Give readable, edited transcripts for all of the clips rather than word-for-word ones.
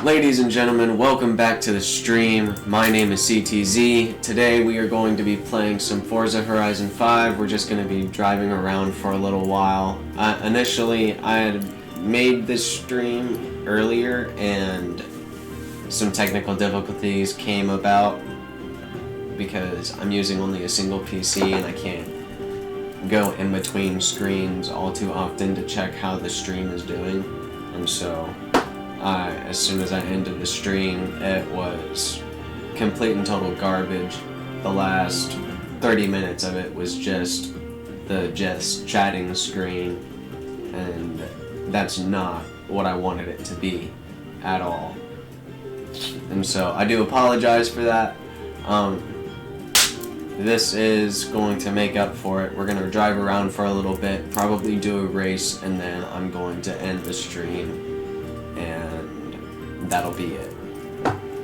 Ladies and gentlemen, welcome back to the stream. My name is CTZ. Today we are going to be playing some Forza Horizon 5. We're just going to be driving around for a little while. Initially, I had made this stream earlier and some technical difficulties came about because I'm using only a single PC and I can't go in between screens all too often to check how the stream is doing. And so as soon as I ended the stream, it was complete and total garbage. The last 30 minutes of it was just the chatting screen, and that's not what I wanted it to be at all. And so I do apologize for that. This is going to make up for it. We're going to drive around for a little bit, probably do a race, and then I'm going to end the stream. And that'll be it,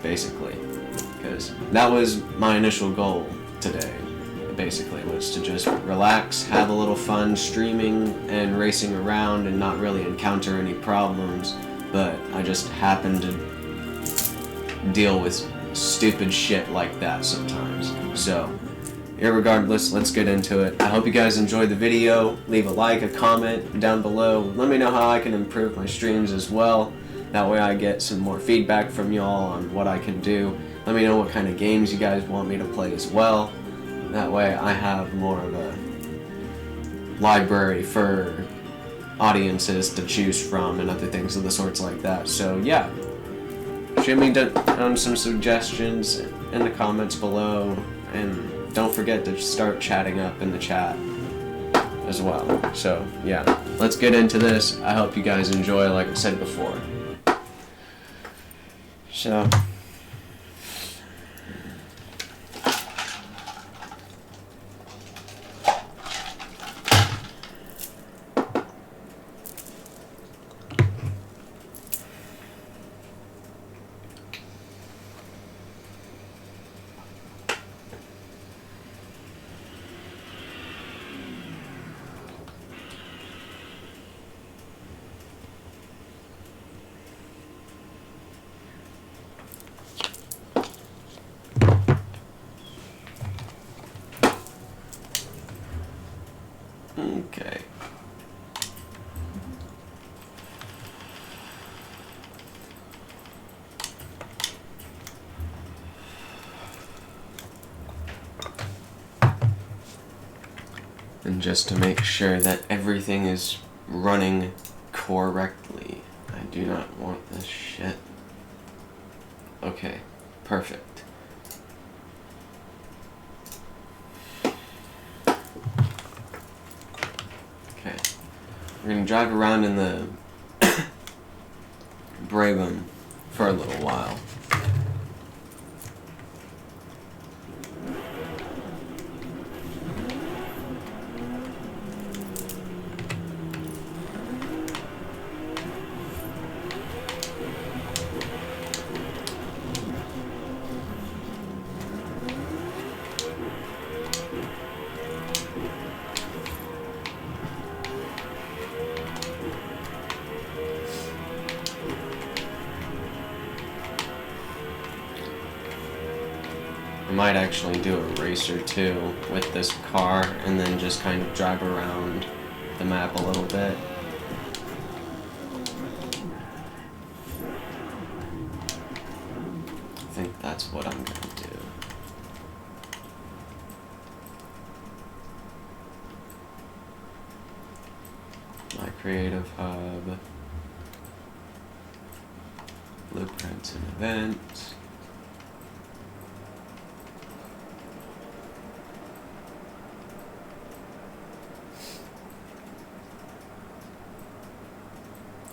basically, because that was my initial goal today. Basically, was to just relax, have a little fun streaming and racing around and not really encounter any problems, but I just happen to deal with stupid shit like that sometimes. So, irregardless, let's get into it. I hope you guys enjoyed the video. Leave a like, a comment down below. Let me know how I can improve my streams as well. That way I get some more feedback from y'all on what I can do. Let me know what kind of games you guys want me to play as well. That way I have more of a library for audiences to choose from and other things of the sorts like that. So yeah, shoot me down some suggestions in the comments below, and don't forget to start chatting up in the chat as well. So yeah, let's get into this. I hope you guys enjoy, like I said before. So, okay. And just to make sure that everything is running correctly, I do not want this shit. Okay, perfect. Okay, we're gonna drive around in the Brabham for a little while. I might actually do a race or two with this car and then just kind of drive around the map a little bit. I think that's what I'm gonna do. My creative hub, blueprints and events.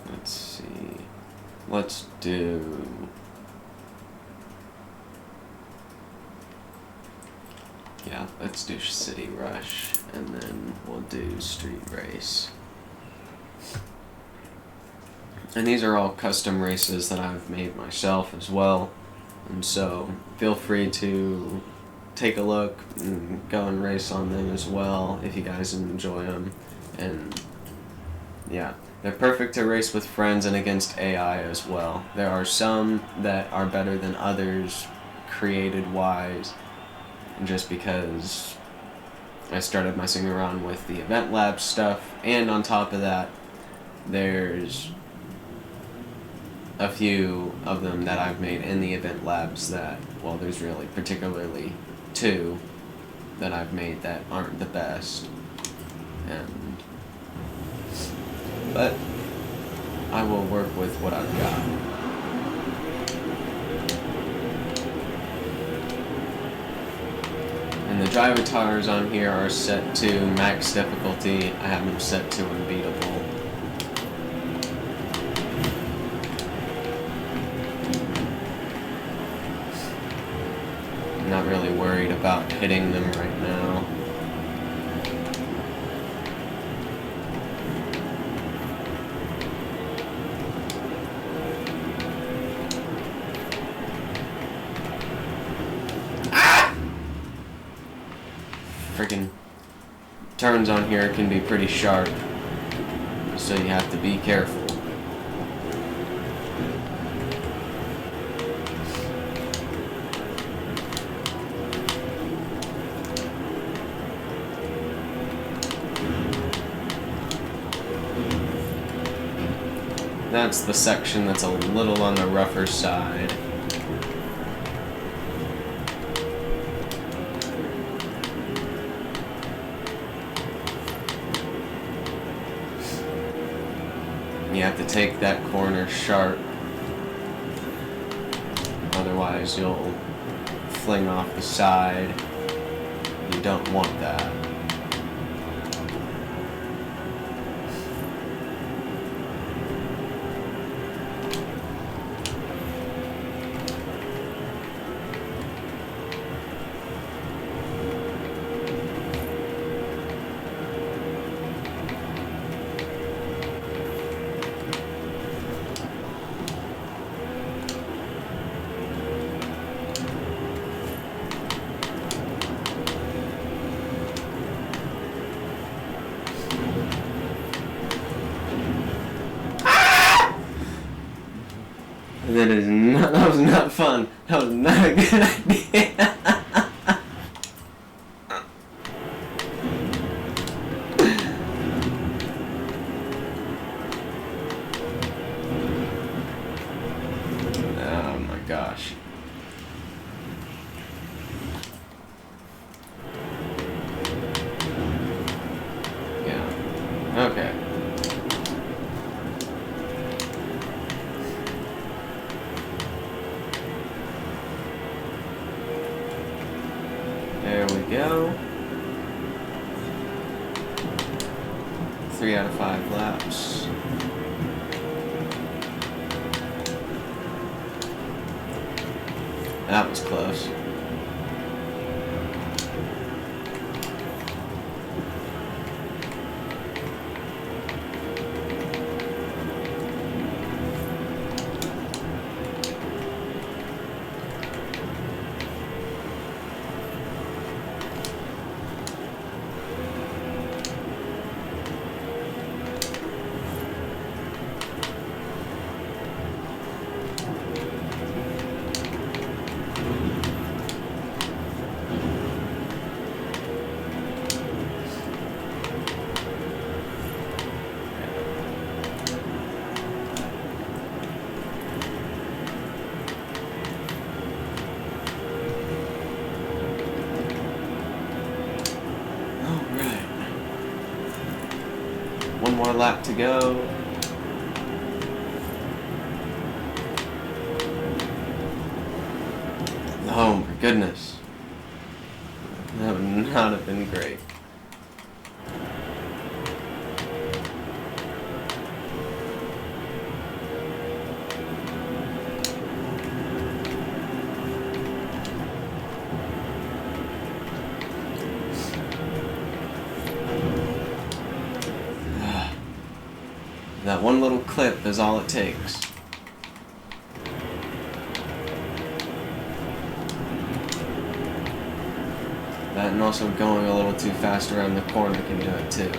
Let's see. Let's do... Yeah, let's do City Rush, and then we'll do Street Race. And these are all custom races that I've made myself as well. And so, feel free to take a look and go and race on them as well if you guys enjoy them. And yeah, They're perfect to race with friends and against AI as well. There are some that are better than others, created wise, just because I started messing around with the Event Lab stuff, and on top of that, there's a few of them that I've made in the Event Labs that, well, there's really particularly two that I've made that aren't the best. But I will work with what I've got. And the driver tires on here are set to max difficulty. I have them set to unbeatable. I'm not really worried about hitting them right now. Freaking turns on here can be pretty sharp, so you have to be careful. That's the section that's a little on the rougher side. You have to take that corner sharp, otherwise you'll fling off the side. You don't want that. That was not fun. That was not a good idea. Oh my gosh. Yeah. Okay. There we go. 3 out of 5 laps. That was close. One more lap to go. Oh my goodness. That would not have been great. That one little clip is all it takes. That and also going a little too fast around the corner can do it too.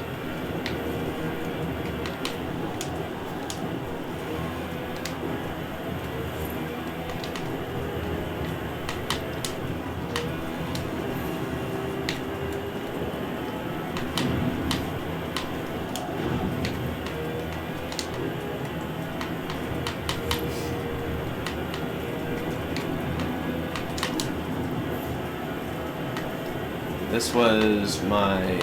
this was my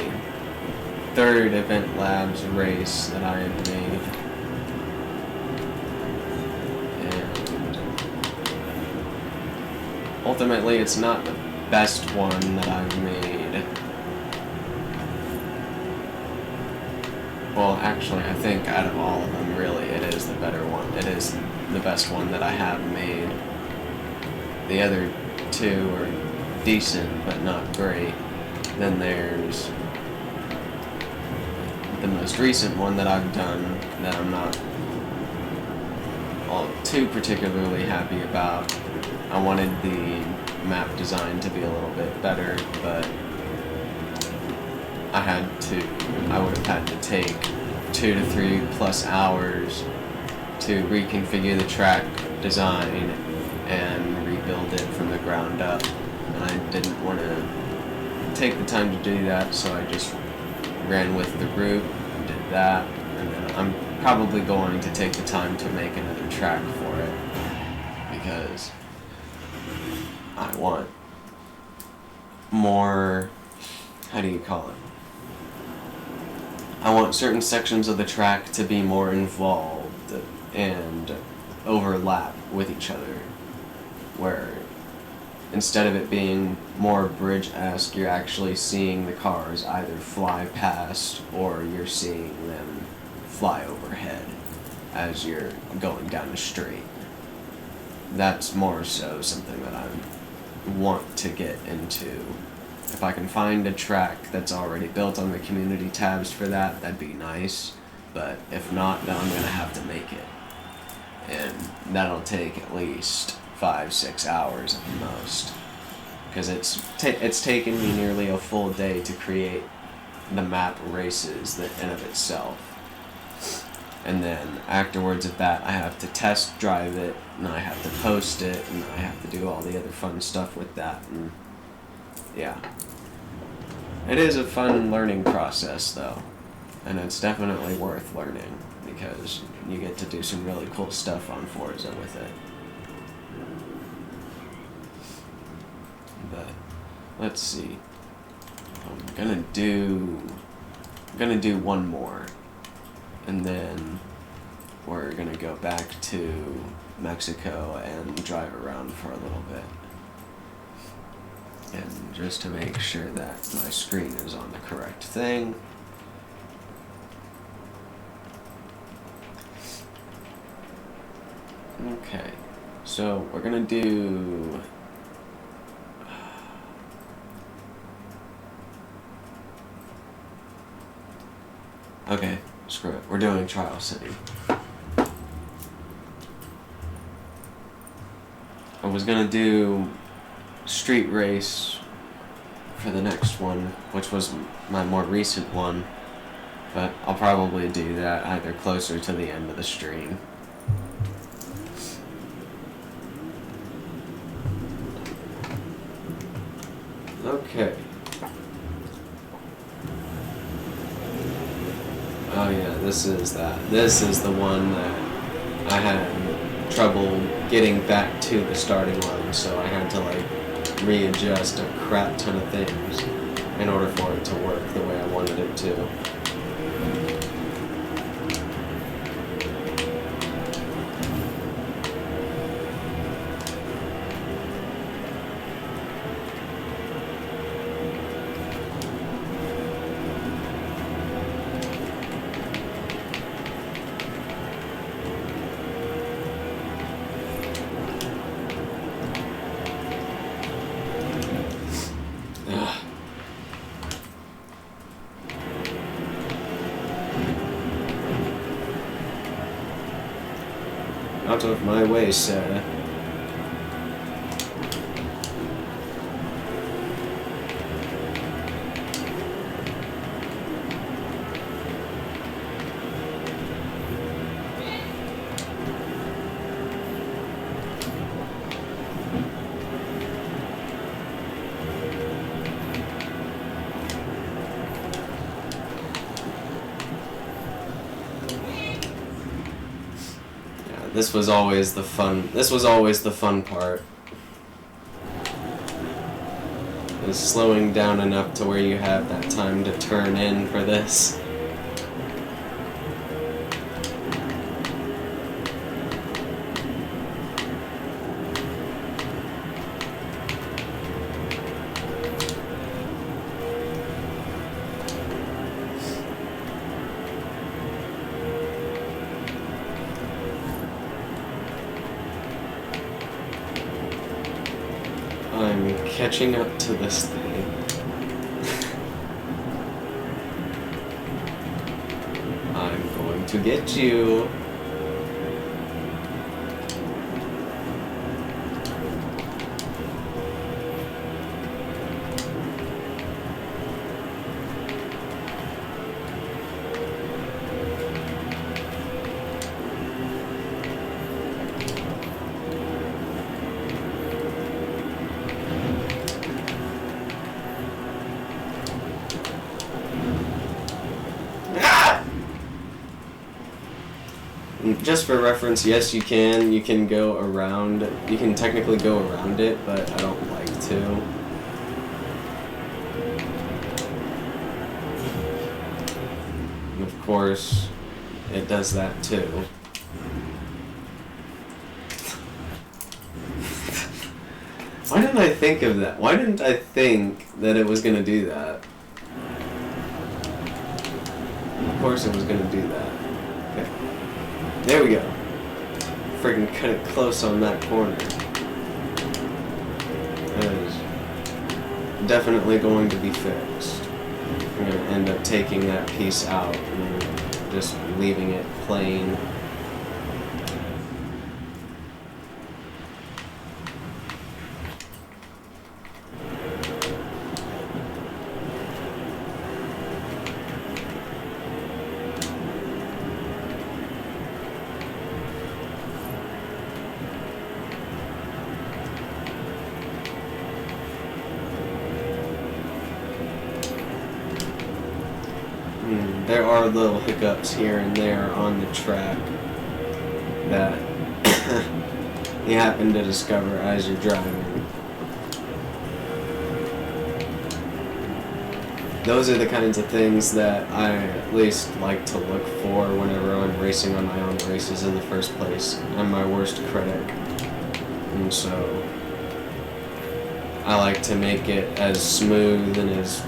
third Event Labs race that I had made. And ultimately, it's not the best one that I've made. Well, actually, I think out of all of them, really, it is the better one. It is the best one that I have made. The other two are decent, but not great. Then there's the most recent one that I've done that I'm not all too particularly happy about. I wanted the map design to be a little bit better, but I would have had to take 2 to 3 plus hours to reconfigure the track design and rebuild it from the ground up. And I didn't want to take the time to do that, so I just ran with the route and did that. And then I'm probably going to take the time to make another track for it, because I want more, how do you call it? I want certain sections of the track to be more involved and overlap with each other, where instead of it being more bridge-esque, you're actually seeing the cars either fly past or you're seeing them fly overhead as you're going down the street. That's more so something that I want to get into. If I can find a track that's already built on the community tabs for that, that'd be nice. But if not, then I'm going to have to make it. And that'll take at least 5-6 hours at the most. Because it's taken me nearly a full day to create the map races in of itself. And then afterwards of that, I have to test drive it, and I have to post it, and I have to do all the other fun stuff with that. And yeah. It is a fun learning process, though. And it's definitely worth learning, because you get to do some really cool stuff on Forza with it. But let's see. I'm gonna do one more, and then we're gonna go back to Mexico and drive around for a little bit. And just to make sure that my screen is on the correct thing. Okay, so we're gonna do... Okay, screw it. We're doing Trial City. I was gonna do Street Race for the next one, which was my more recent one, but I'll probably do that either closer to the end of the stream. Okay. Oh yeah, this is that. This is the one that I had trouble getting back to the starting line, so I had to readjust a crap ton of things in order for it to work the way I wanted it to. Out of my way, sir. This was always the fun part. is slowing down enough to where you have that time to turn in for this. I'm catching up to this thing. I'm going to get you. Just for reference, yes, you can go around, you can technically go around it, but I don't like to. And of course, it does that too. Why didn't I think of that? Why didn't I think that it was gonna do that? Of course it was gonna do that. Okay. There we go. Freaking cut it close on that corner. That is definitely going to be fixed. I'm going to end up taking that piece out and just leaving it plain. There are little hiccups here and there on the track that you happen to discover as you're driving. Those are the kinds of things that I at least like to look for whenever I'm racing on my own races in the first place. I'm my worst critic. And so I like to make it as smooth and as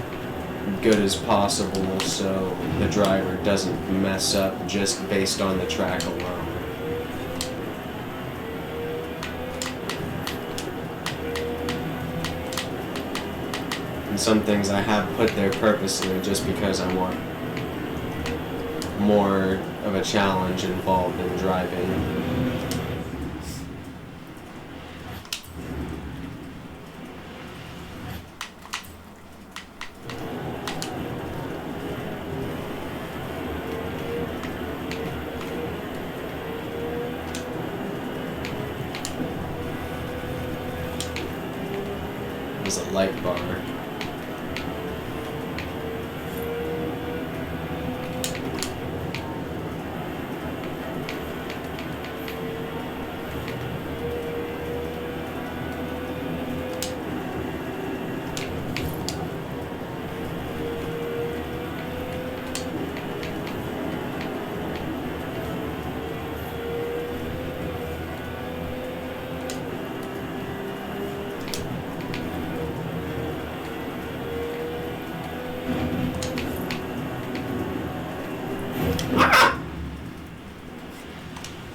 good as possible so the driver doesn't mess up just based on the track alone. And some things I have put there purposely just because I want more of a challenge involved in driving. There's a light bar.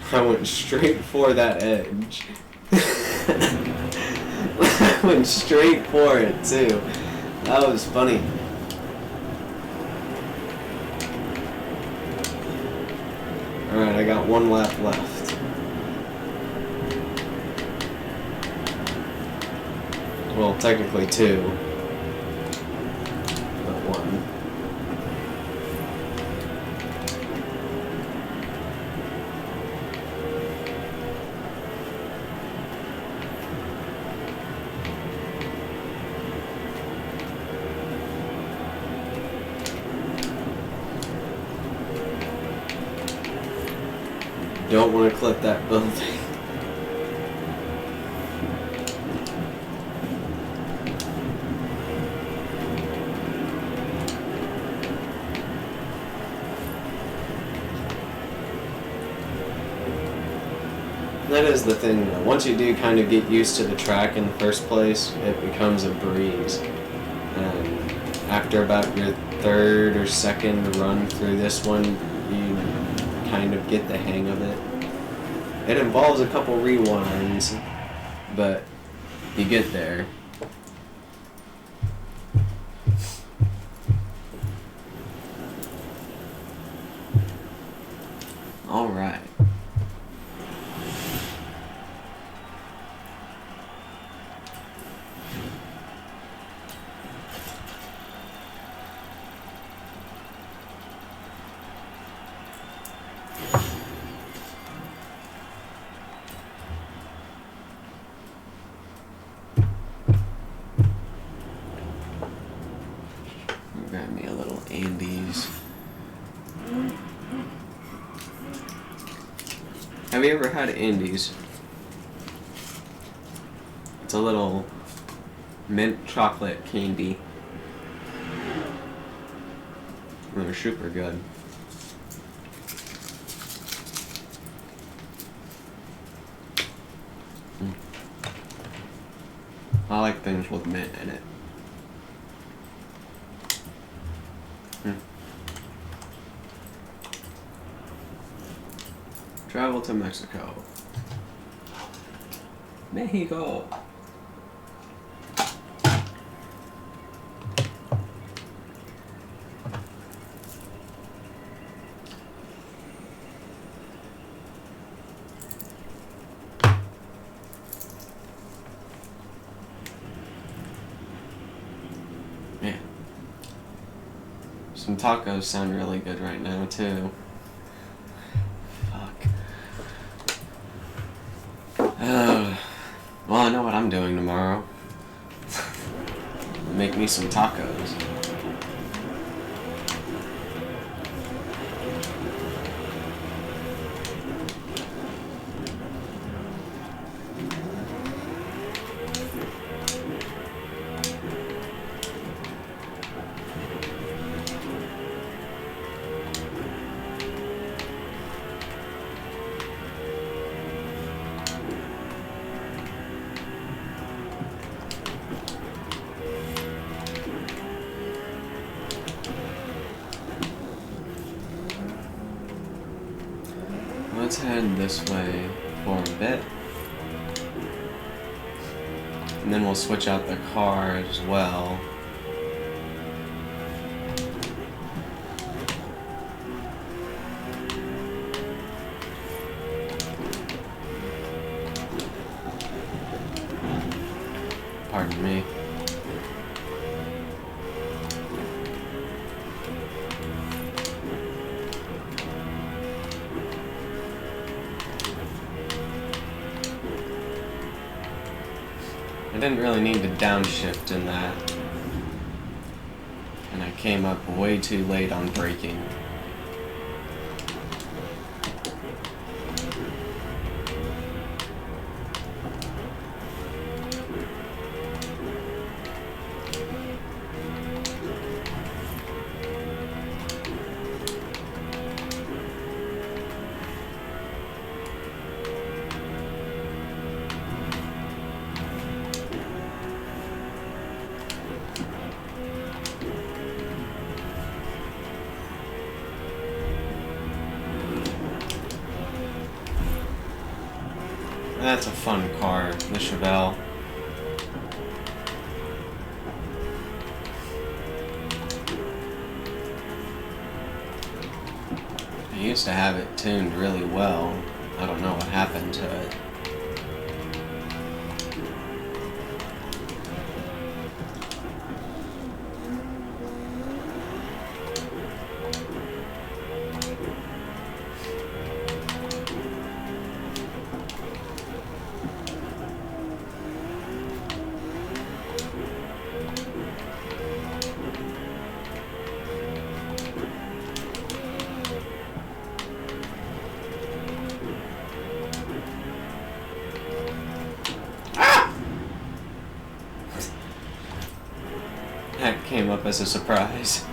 I went straight for that edge. I went straight for it too. That was funny. Alright, I got one lap left. Well, technically two. But one. Don't want to clip that building. That is the thing, though. Once you do kind of get used to the track in the first place, it becomes a breeze. And after about your third or second run through this one, you kind of get the hang of it. It involves a couple rewinds, but you get there. All right. Grab me a little Andes. Have you ever had Andes? It's a little mint chocolate candy. They're super good. I like things with mint in it. Travel to Mexico. Mexico. Yeah. Some tacos sound really good right now, too. Well, I know what I'm doing tomorrow. Make me some tacos. Let's head this way for a bit. And then we'll switch out the car as well. Pardon me. I didn't really need to downshift in that, and I came up way too late on braking. That's a fun car, the Chevelle. I used to have it tuned really well. I don't know what happened to it. That came up as a surprise.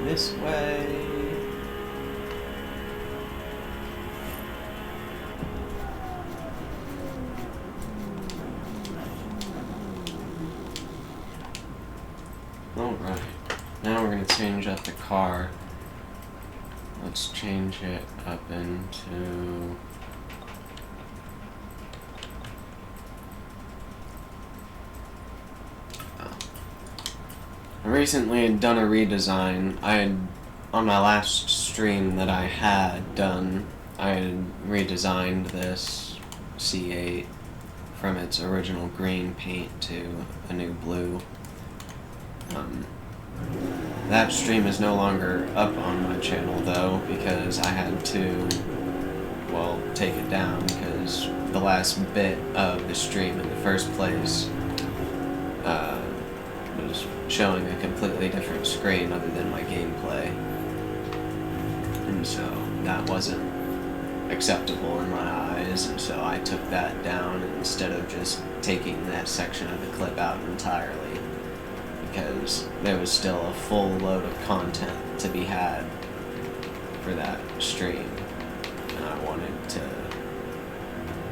this way. Alright, now we're going to change up the car. Let's change it up into... I recently had done a redesign. On my last stream that I had done, I had redesigned this C8 from its original green paint to a new blue. That stream is no longer up on my channel though, because I had to, well, take it down because the last bit of the stream in the first place was showing a completely different screen other than my gameplay. And so that wasn't acceptable in my eyes, and so I took that down instead of just taking that section of the clip out entirely, because there was still a full load of content to be had for that stream, and I wanted to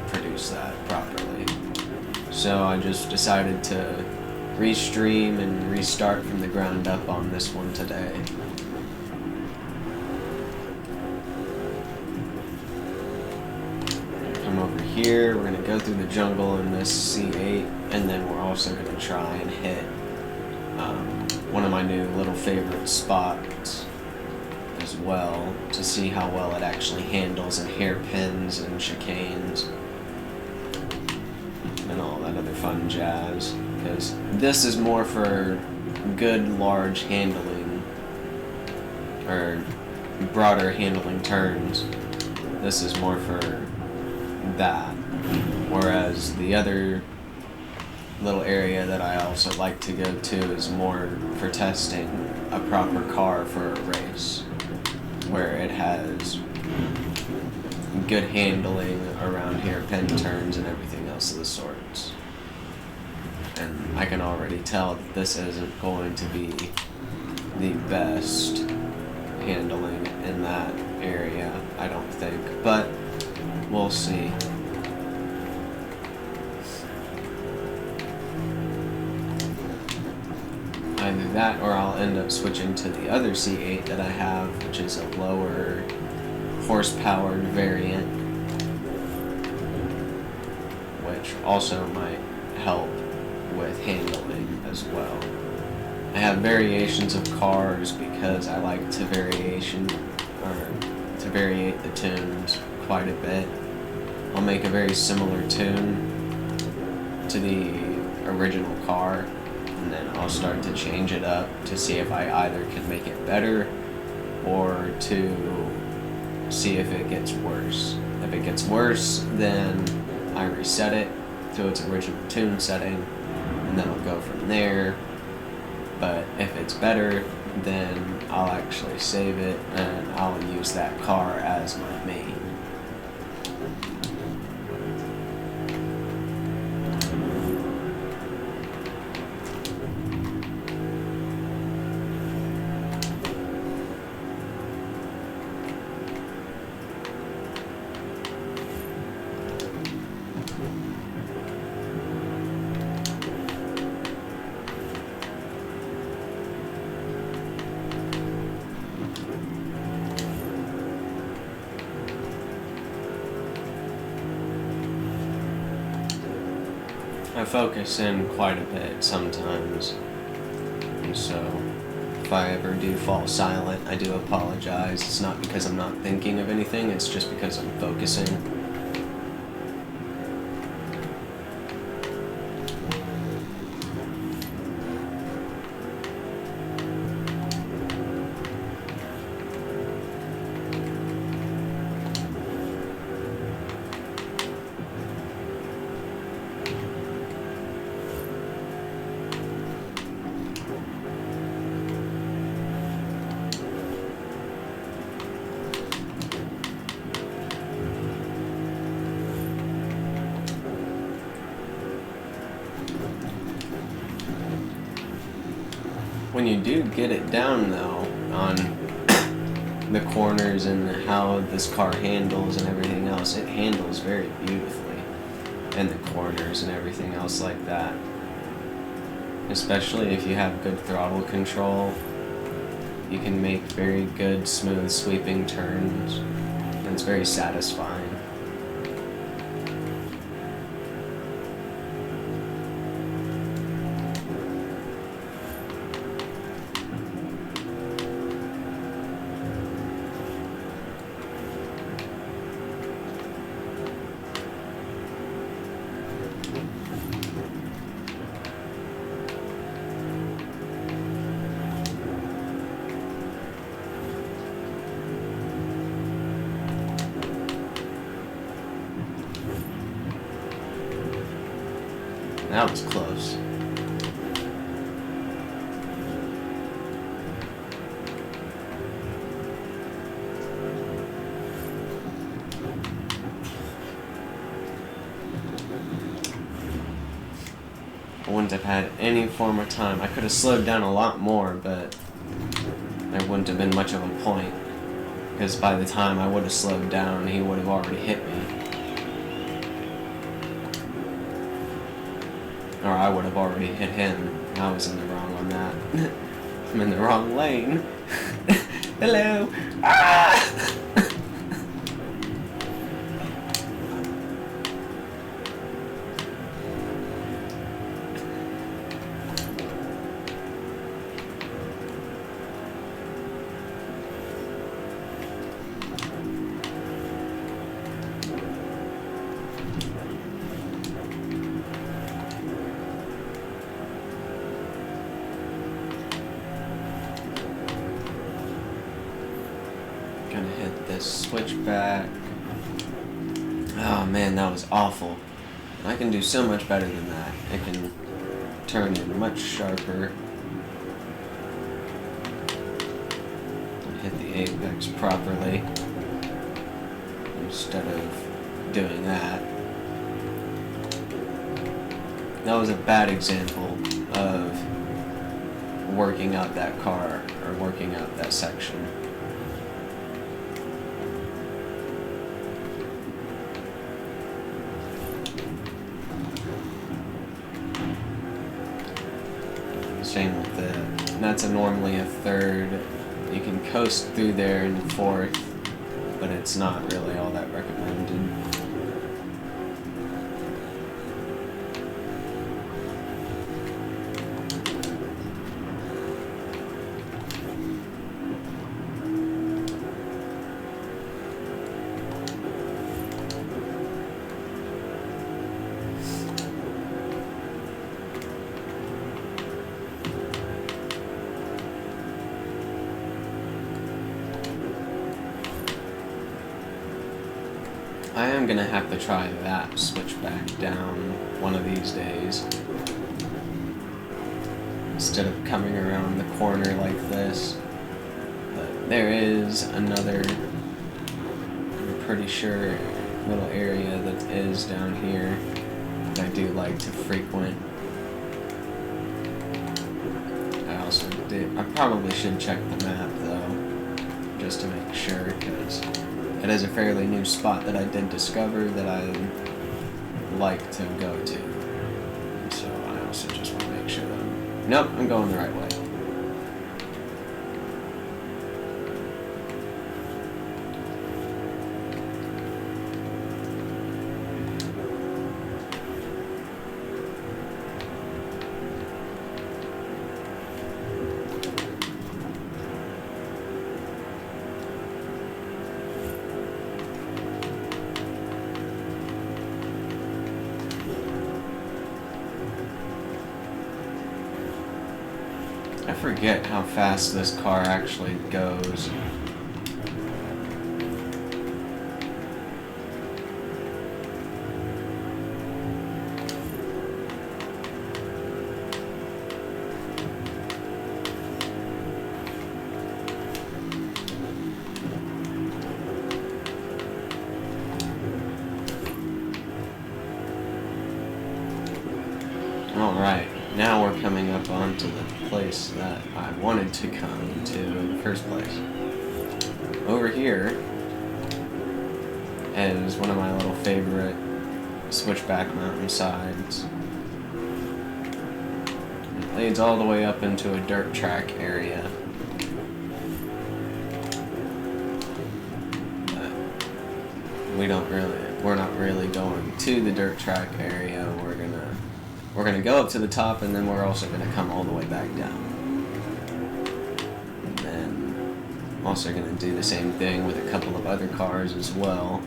produce that properly. So I just decided to restream and restart from the ground up on this one today. Come over here, we're going to go through the jungle in this C8, and then we're also going to try and hit one of my new little favorite spots as well, to see how well it actually handles in hairpins and chicanes and all that other fun jazz, because this is more for good large handling, or broader handling turns. This is more for that, whereas the other little area that I also like to go to is more for testing a proper car for a race, where it has good handling around hairpin turns and everything else of the sorts. And I can already tell that this isn't going to be the best handling in that area, I don't think, but we'll see. Either that or I'll end up switching to the other C8 that I have, which is a lower horsepower variant, which also might help with handling as well. I have variations of cars because I like to variate the tunes quite a bit. I'll make a very similar tune to the original car, and then I'll start to change it up to see if I either can make it better or to see if it gets worse. If it gets worse, then I reset it to its original tune setting, and then I'll go from there. But if it's better, then I'll actually save it and I'll use that car as my main. I focus in quite a bit sometimes, and so if I ever do fall silent, I do apologize. It's not because I'm not thinking of anything, it's just because I'm focusing. When you do get it down though, on the corners and how this car handles and everything else. It handles very beautifully in the corners and everything else like that. Especially if you have good throttle control, you can make very good, smooth, sweeping turns, and it's very satisfying. That was close. I wouldn't have had any form of time. I could have slowed down a lot more, but there wouldn't have been much of a point. Because by the time I would have slowed down, he would have already hit me. Or I would have already hit him. I was in the wrong on that. I'm in the wrong lane. Hello. Ah! Gonna hit this switchback. Oh man, that was awful. I can do so much better than that. I can turn in much sharper. And hit the apex properly instead of doing that. That was a bad example of working out that car or working out that section. Same with the, that's normally a third. You can coast through there in fourth, but it's not really all that recommended. I am gonna have to try that switchback down one of these days. Instead of coming around the corner like this. But there is another, I'm pretty sure, little area that is down here that I do like to frequent. I probably should check the map though, just to make sure, because it is a fairly new spot that I did discover that I like to go to. So I also just want to make sure that I'm going the right way. I forget how fast this car actually goes. All right. now we're coming up onto the place that I wanted to come to in the first place. Over here is one of my little favorite switchback mountainsides. It leads all the way up into a dirt track area. But we're not really going to the dirt track area. We're gonna go up to the top, and then we're also gonna come all the way back down. And then I'm also gonna do the same thing with a couple of other cars as well,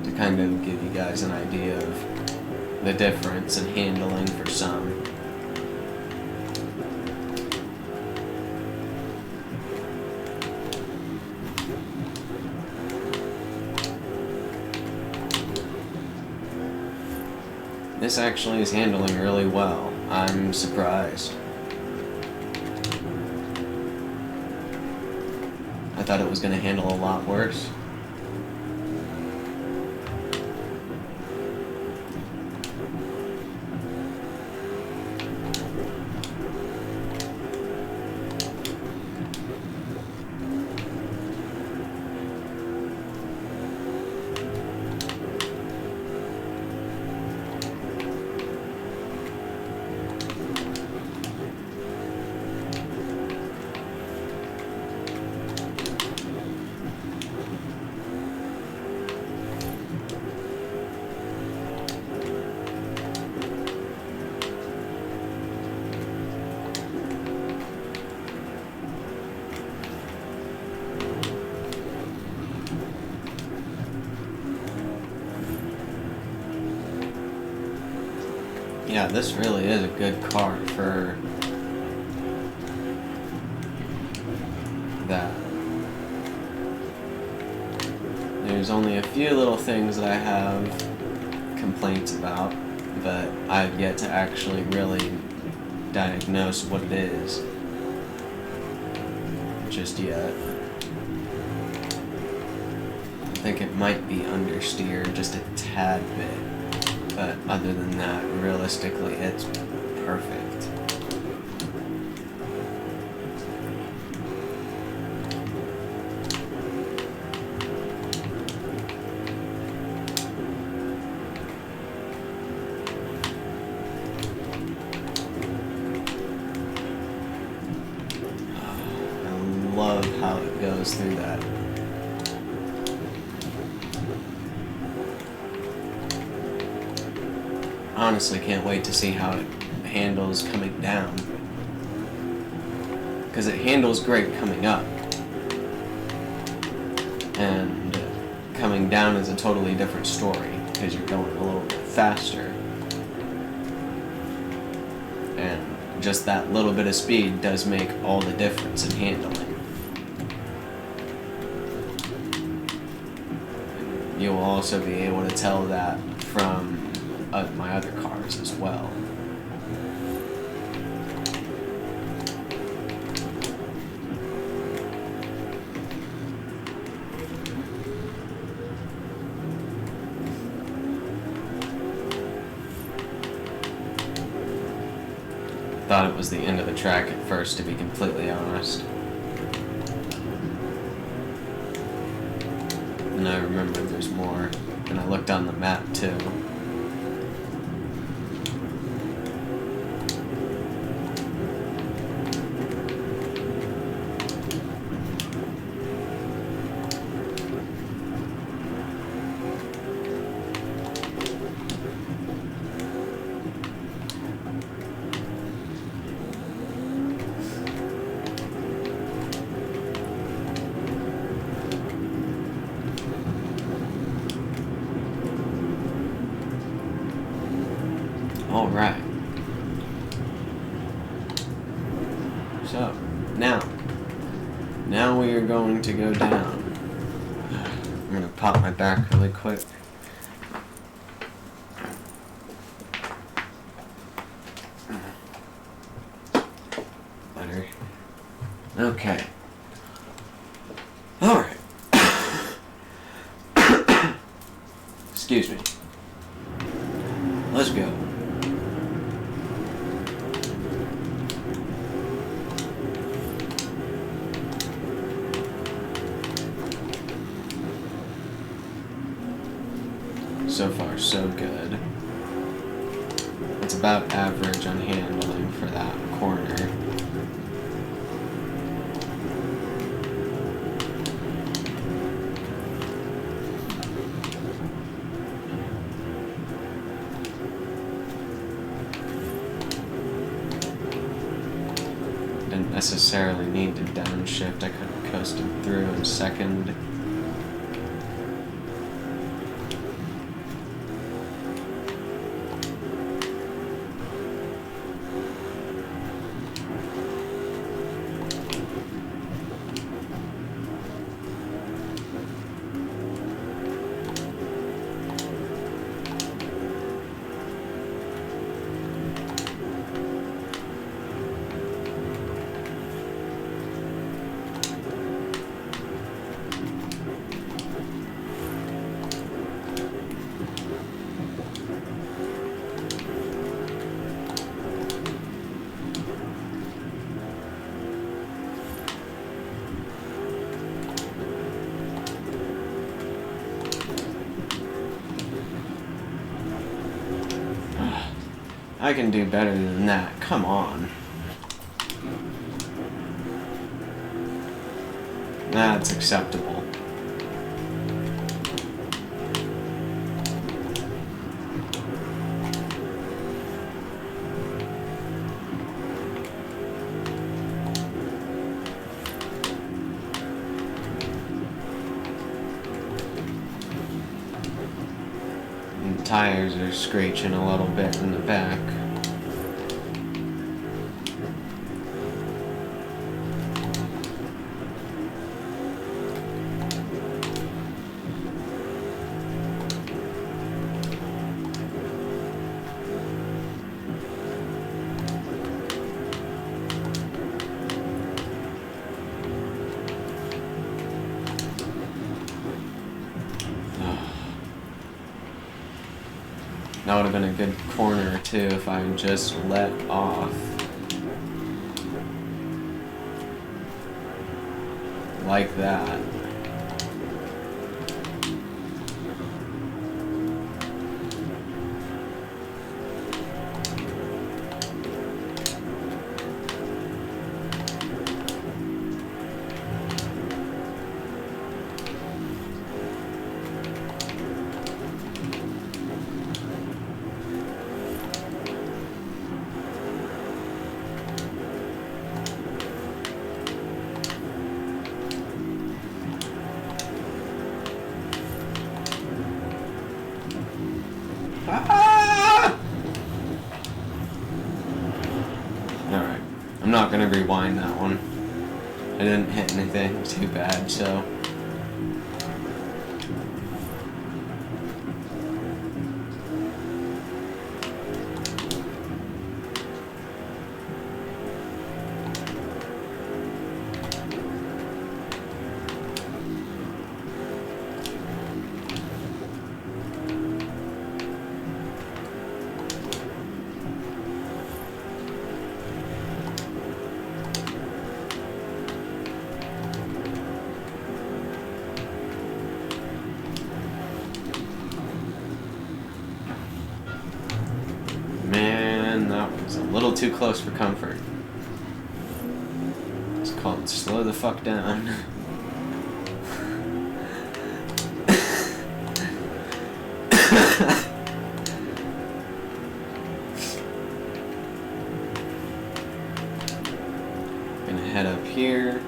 to kind of give you guys an idea of the difference in handling for some. This actually is handling really well. I'm surprised. I thought it was going to handle a lot worse. Yeah, this really is a good car for that. There's only a few little things that I have complaints about, but I've yet to actually really diagnose what it is just yet. I think it might be understeer just a tad bit. But other than that, realistically, it's perfect. I love how it goes through that. Honestly, can't wait to see how it handles coming down, because it handles great coming up, and coming down is a totally different story because you're going a little bit faster, and just that little bit of speed does make all the difference in handling. You will also be able to tell that from my other cars as well. Thought it was the end of the track at first, to be completely honest. And I remembered there's more, and I looked on the map too. Alright. So, now we are going to go down. I'm going to pop my back really quick. Better. Okay. Alright. Excuse me. Let's go. So far, so good. It's about average on handling for that corner. Didn't necessarily need to downshift. I could have coasted through in second. I can do better than that. Come on. That's acceptable. And the tires are screeching a little bit in the back. That would have been a good corner too if I just let off. Like that. Alright, I'm not gonna rewind that one. I didn't hit anything too bad, so. Man, that was a little too close for comfort. It's called slow the fuck down. Gonna head up here.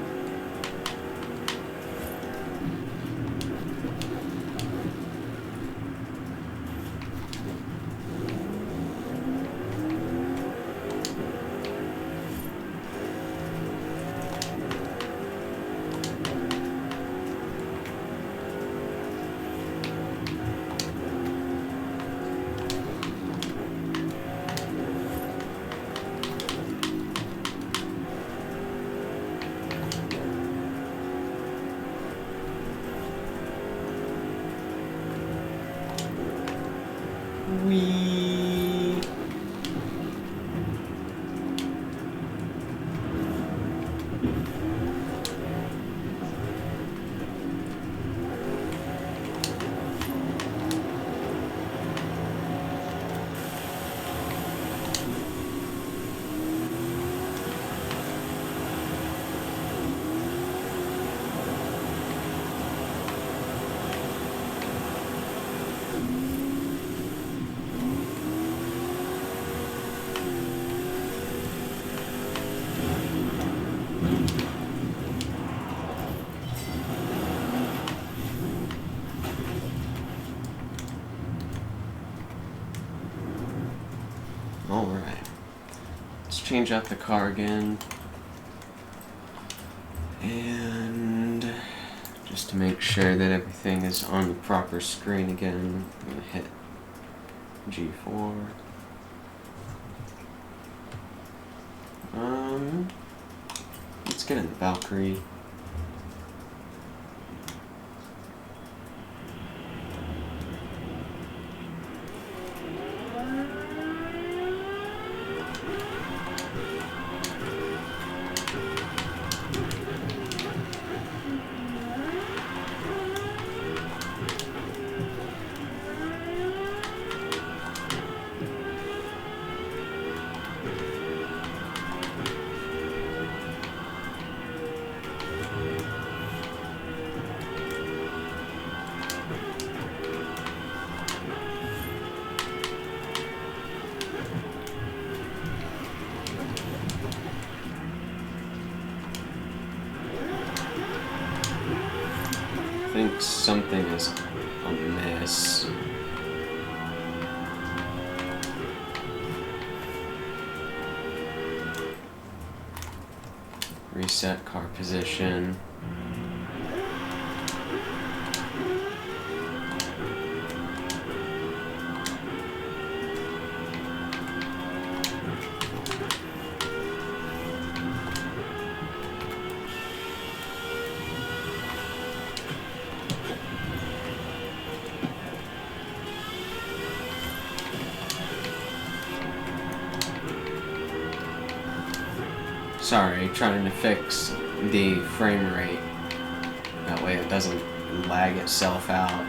change out the car again. And just to make sure that everything is on the proper screen again, I'm going to hit G4. Let's get in the Valkyrie. I think something is amiss. Reset car position. Sorry, trying to fix the frame rate. That way it doesn't lag itself out.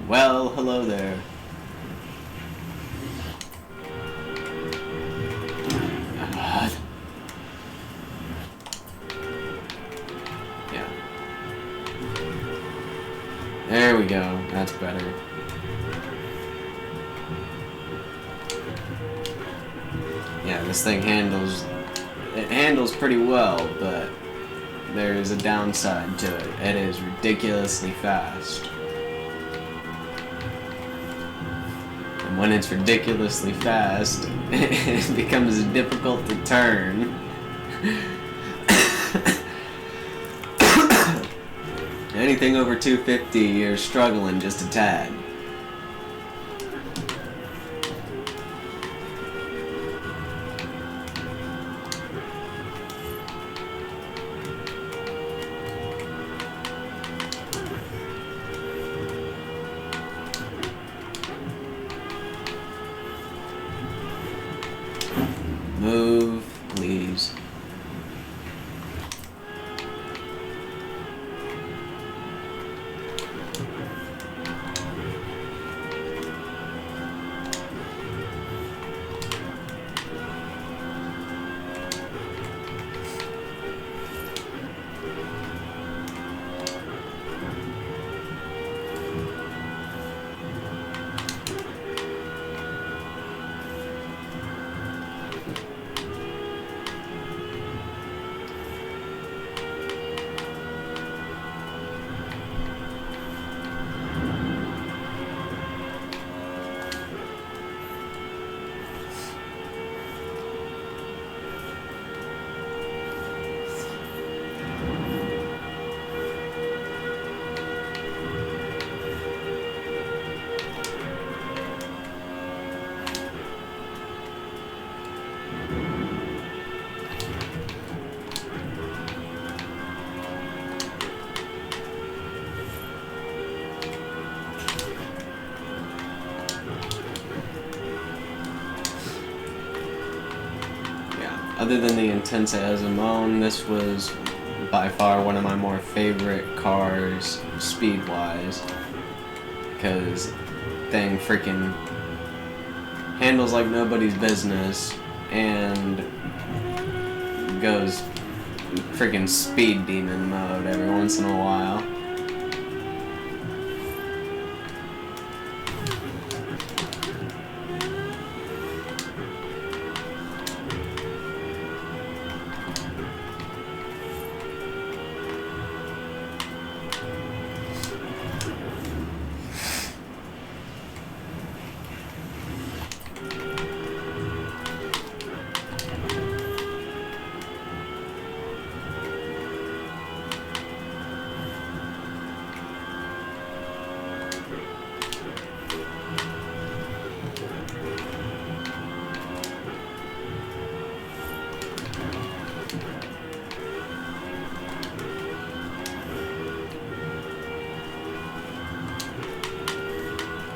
Well, hello there. God. Yeah. There we go. That's better. Yeah, this thing handles pretty well, but there is a downside to it. It is ridiculously fast. When it's ridiculously fast, it becomes difficult to turn. Anything over 250, you're struggling just a tad. Move, please. Other than the Intensa Azamone, this was by far one of my more favorite cars, speed-wise, because thing freaking handles like nobody's business and goes freaking speed demon mode every once in a while.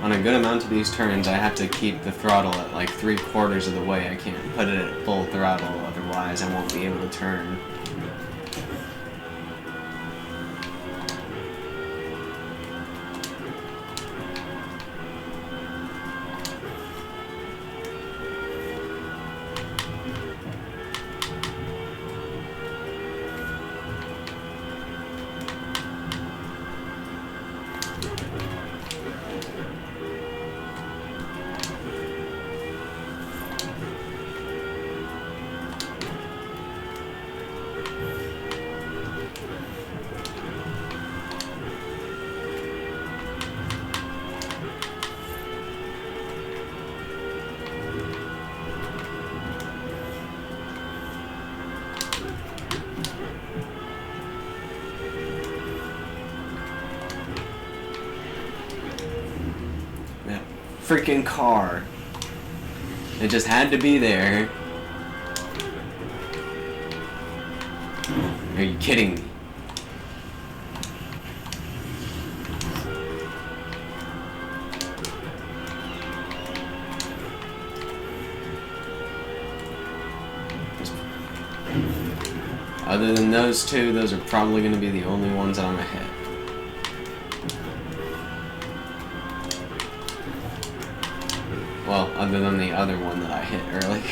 on a good amount of these turns, I have to keep the throttle at like 3/4 of the way. I can't put it at full throttle, otherwise I won't be able to turn. Freaking car. It just had to be there. Are you kidding me? Other than those two, those are probably going to be the only ones that I'm gonna hit. Well, other than the other one that I hit earlier.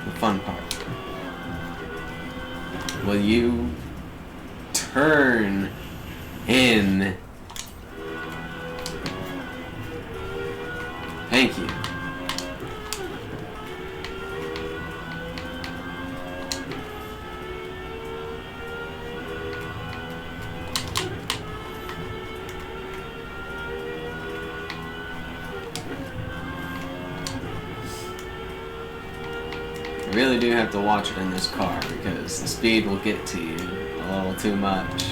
The fun part. Will you turn in? Thank you. You really do have to watch it in this car because the speed will get to you a little too much.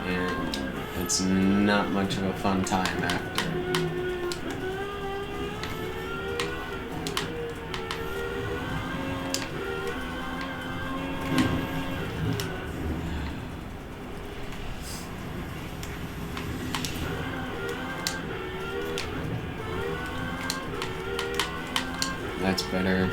And it's not much of a fun time after. That's better.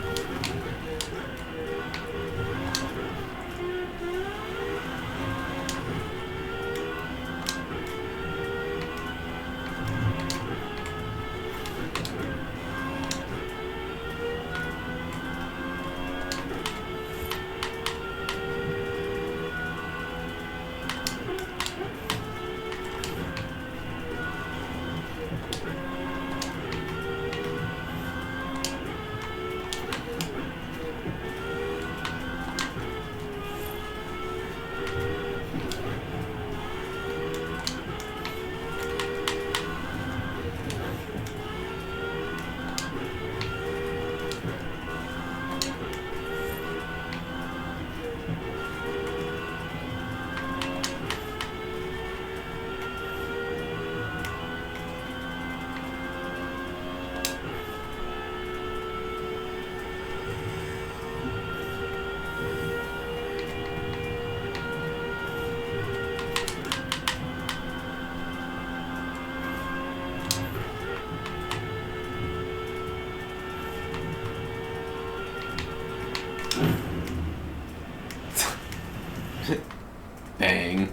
Bang.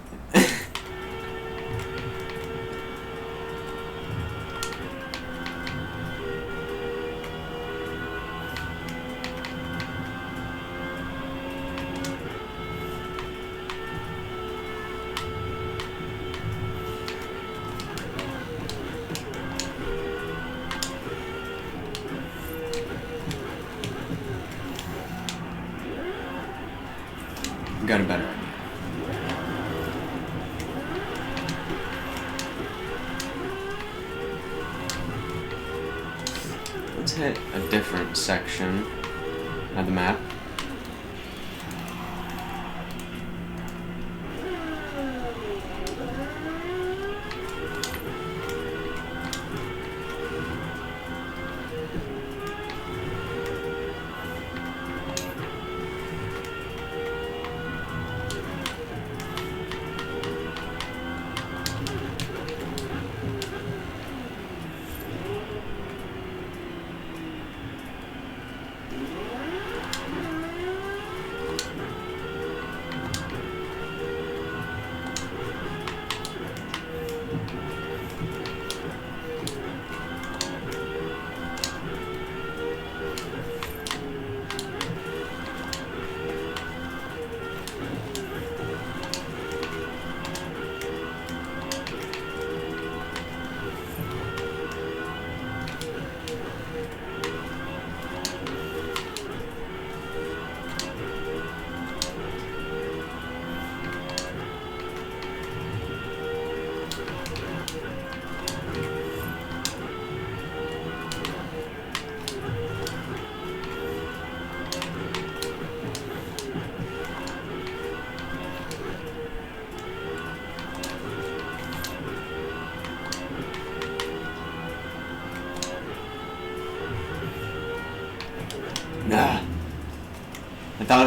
Got a better idea. Let's hit a different section of the map.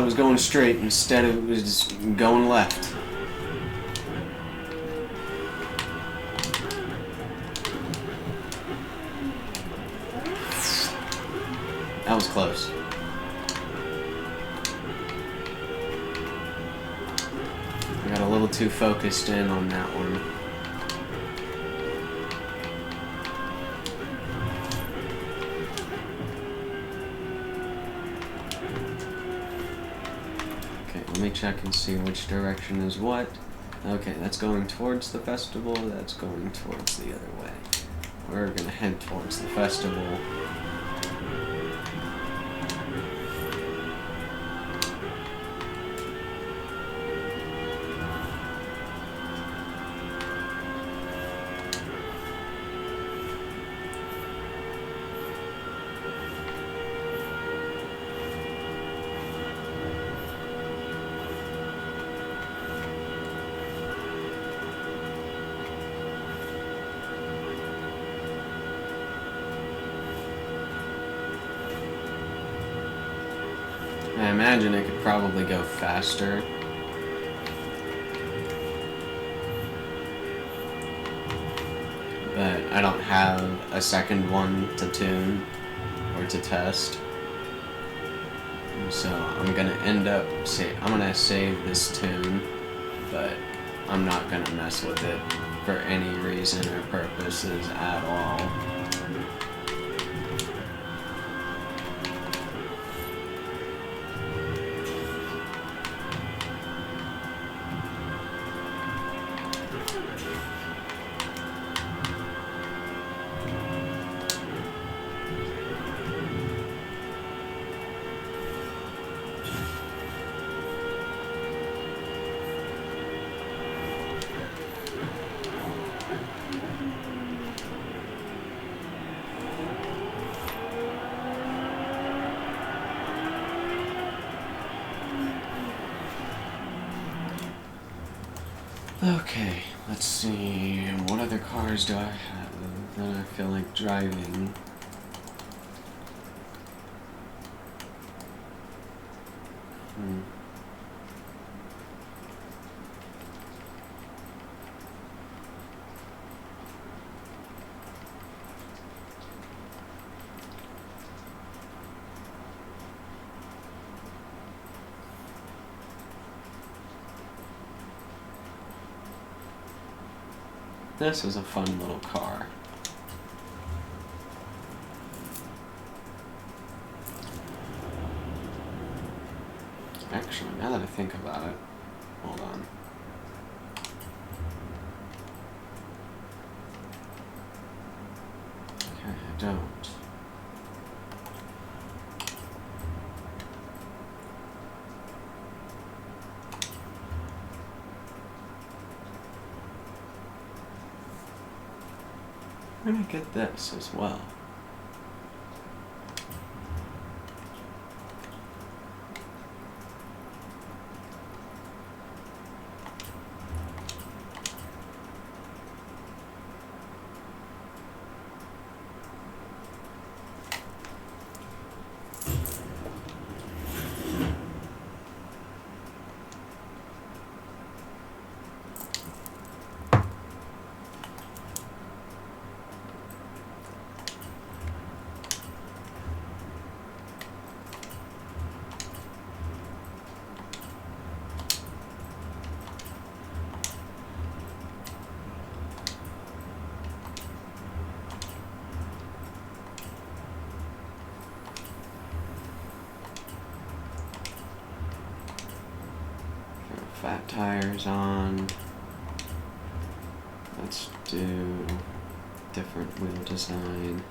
it was going straight, instead it was just going left. That was close. I got a little too focused in on that one. Okay, let me check and see which direction is what. Okay, that's going towards the festival, that's going towards the other way. We're gonna head towards the festival. I imagine it could probably go faster. But I don't have a second one to tune or to test. So I'm gonna end up I'm gonna save this tune, but I'm not gonna mess with it for any reason or purposes at all. Okay, let's see, what other cars do I have that I feel like driving? This is a fun little car. Actually, now that I think about it, hold on. Okay, I don't. I'm gonna get this as well. Fat tires on. Let's do different wheel design.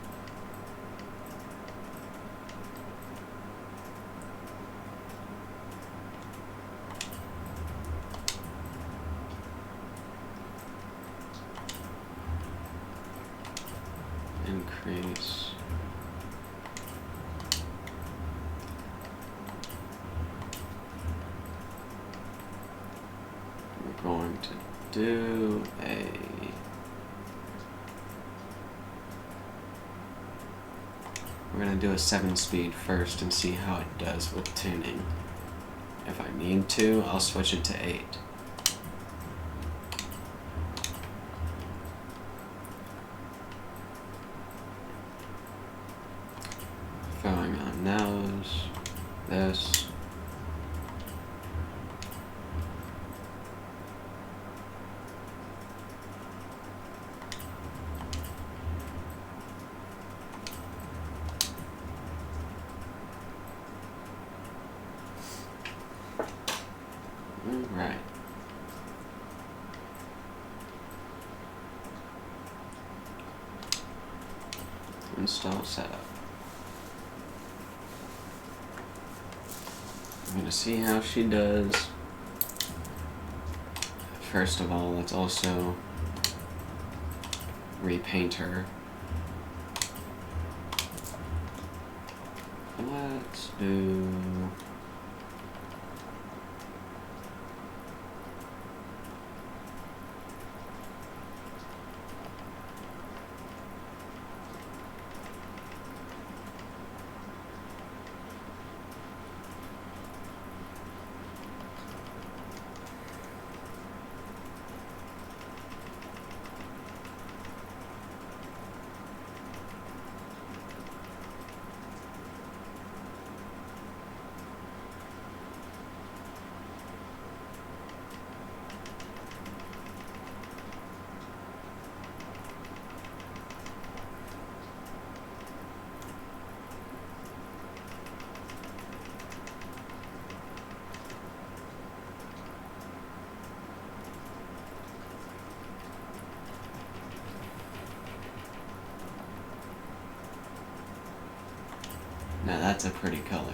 Increase. Going to do we're going to do a 7-speed first and see how it does with tuning. If I need to, I'll switch it to 8. Going on nose, this. Right. Install setup. I'm going to see how she does. First of all, let's also repaint her. Let's do... Now that's a pretty color.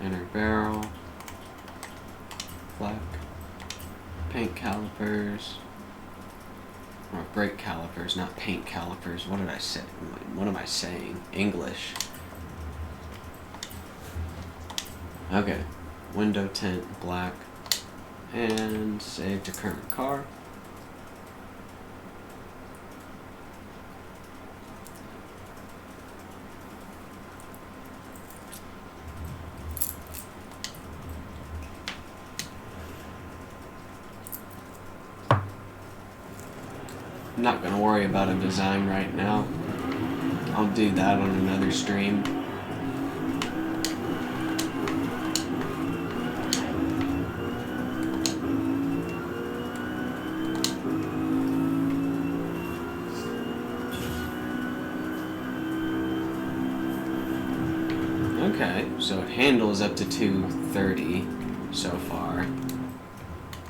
Inner barrel, black, paint calipers, or brake calipers, not paint calipers. What did I say? What am I saying? English. Okay, window tint, black, and save to current car. I'm not going to worry about a design right now. I'll do that on another stream. Okay, so it handles up to 230 so far,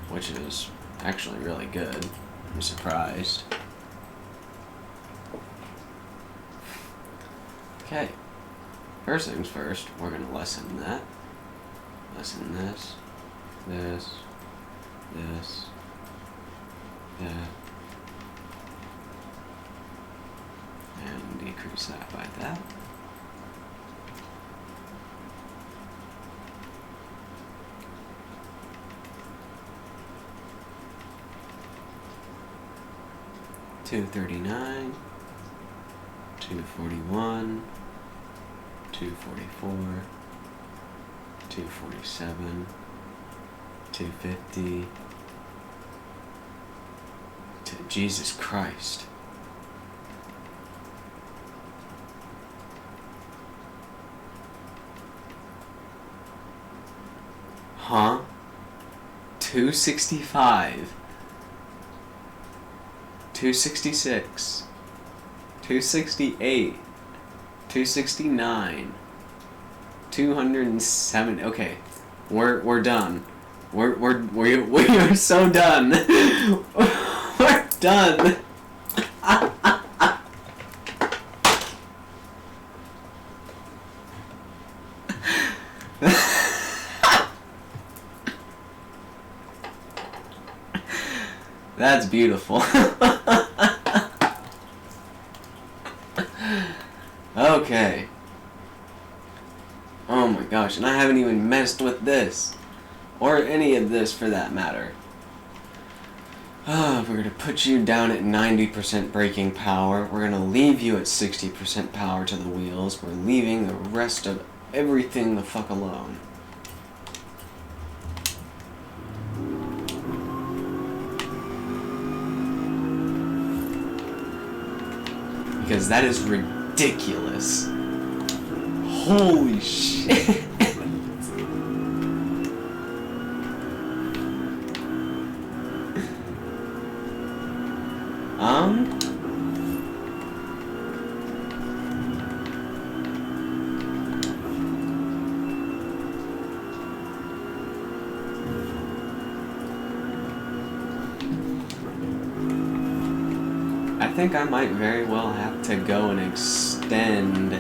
which is actually really good. I'm surprised. Okay, first things first, we're going to lessen that. Lessen this, this, this, that, and decrease that by that. $239, $241, $244, $247, $250. Jesus Christ. Huh? 265. 266, 268, 269, 207. Okay, we're done. We are so done. We're done. That's beautiful. Okay. Oh my gosh, and I haven't even messed with this. Or any of this for that matter. We're gonna put you down at 90% braking power. We're gonna leave you at 60% power to the wheels. We're leaving the rest of everything the fuck alone. Because that is ridiculous. Holy shit. I think I might very well have to go and extend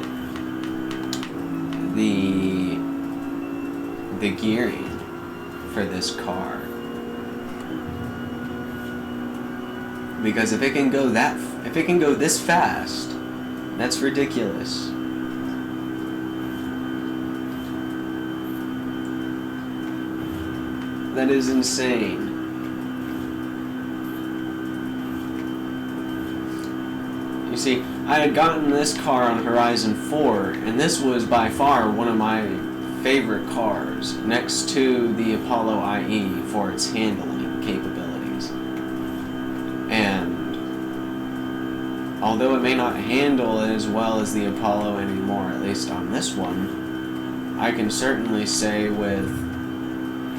the gearing for this car. Because if it can go this fast, that's ridiculous. That is insane. You see, I had gotten this car on Horizon 4, and this was by far one of my favorite cars, next to the Apollo IE for its handling capabilities. And although it may not handle as well as the Apollo anymore, at least on this one, I can certainly say with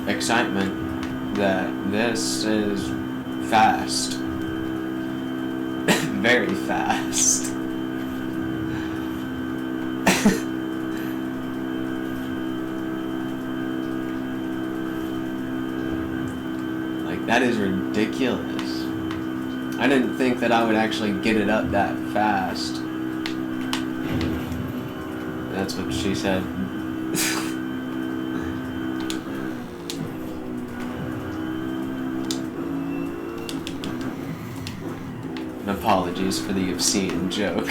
excitement that this is fast. Very fast. Like, that is ridiculous. I didn't think that I would actually get it up that fast. That's what she said. Apologies for the obscene joke.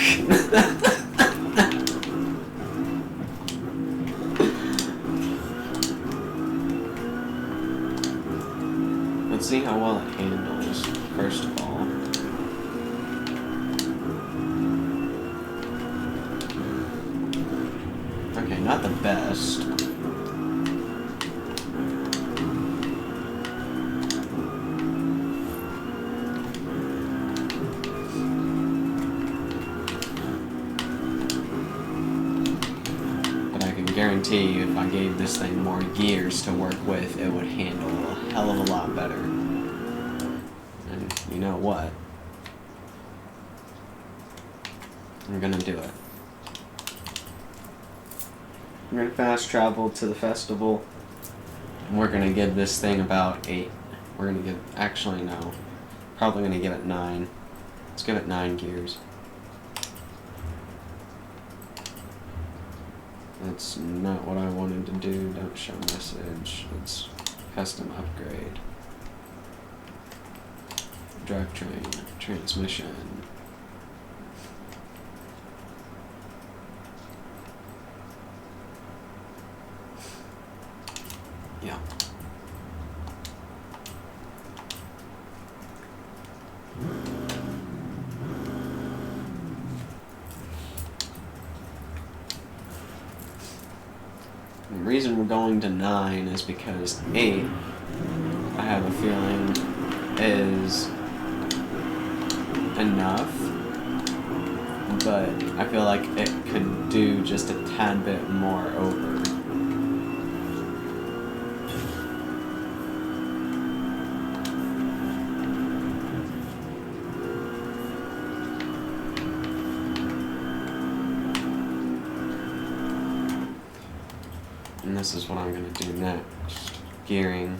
Let's see how well it handles, first of all. Okay, not the best. Guarantee you, if I gave this thing more gears to work with, it would handle a hell of a lot better. And you know what? I'm gonna do it. We're gonna fast travel to the festival, and we're gonna give this thing about 8. We're gonna give, actually no, probably gonna give it 9. Let's give it 9 gears. That's not what I wanted to do. Don't show message. It's custom upgrade. Drivetrain. Transmission. Yeah. The reason we're going to 9 is because 8, I have a feeling, is enough, but I feel like it could do just a tad bit more over. And this is what I'm going to do next. Gearing.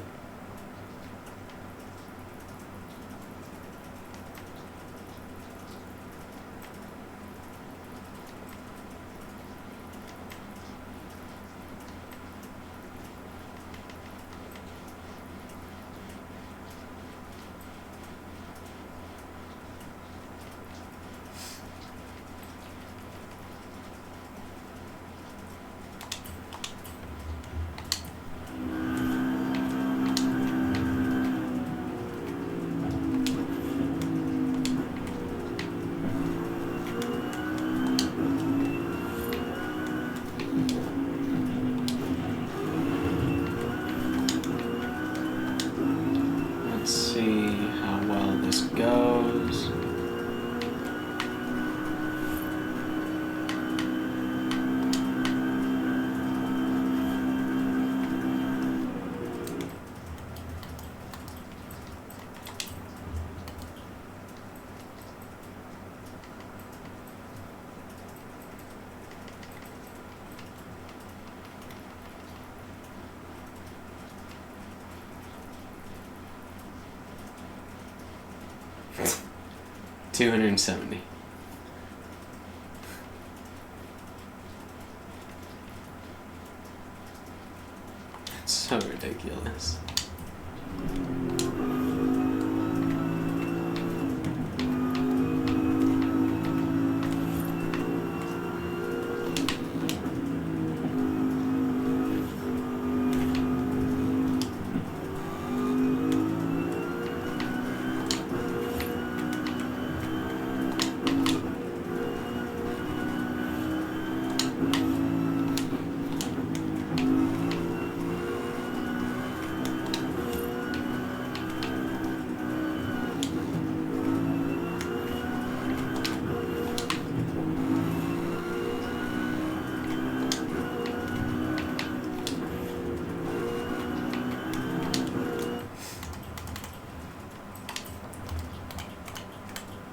270. It's so ridiculous.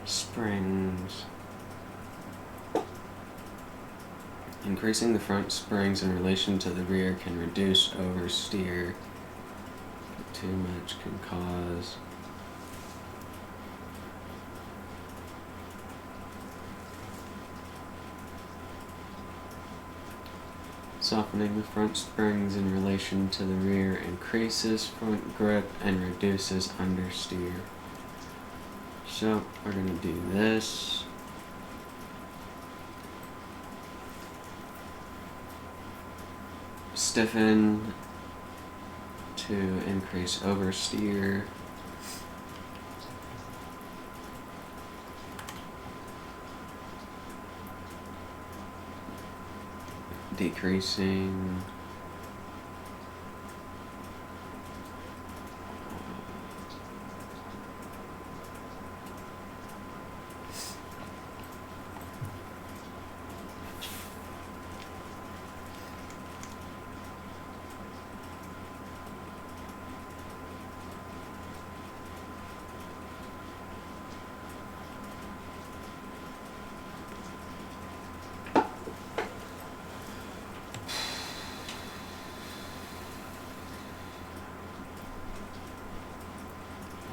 Springs. Increasing the front springs in relation to the rear can reduce oversteer. Too much can cause softening the front springs in relation to the rear increases front grip and reduces understeer. So we're going to do this. Stiffen to increase oversteer. Decreasing.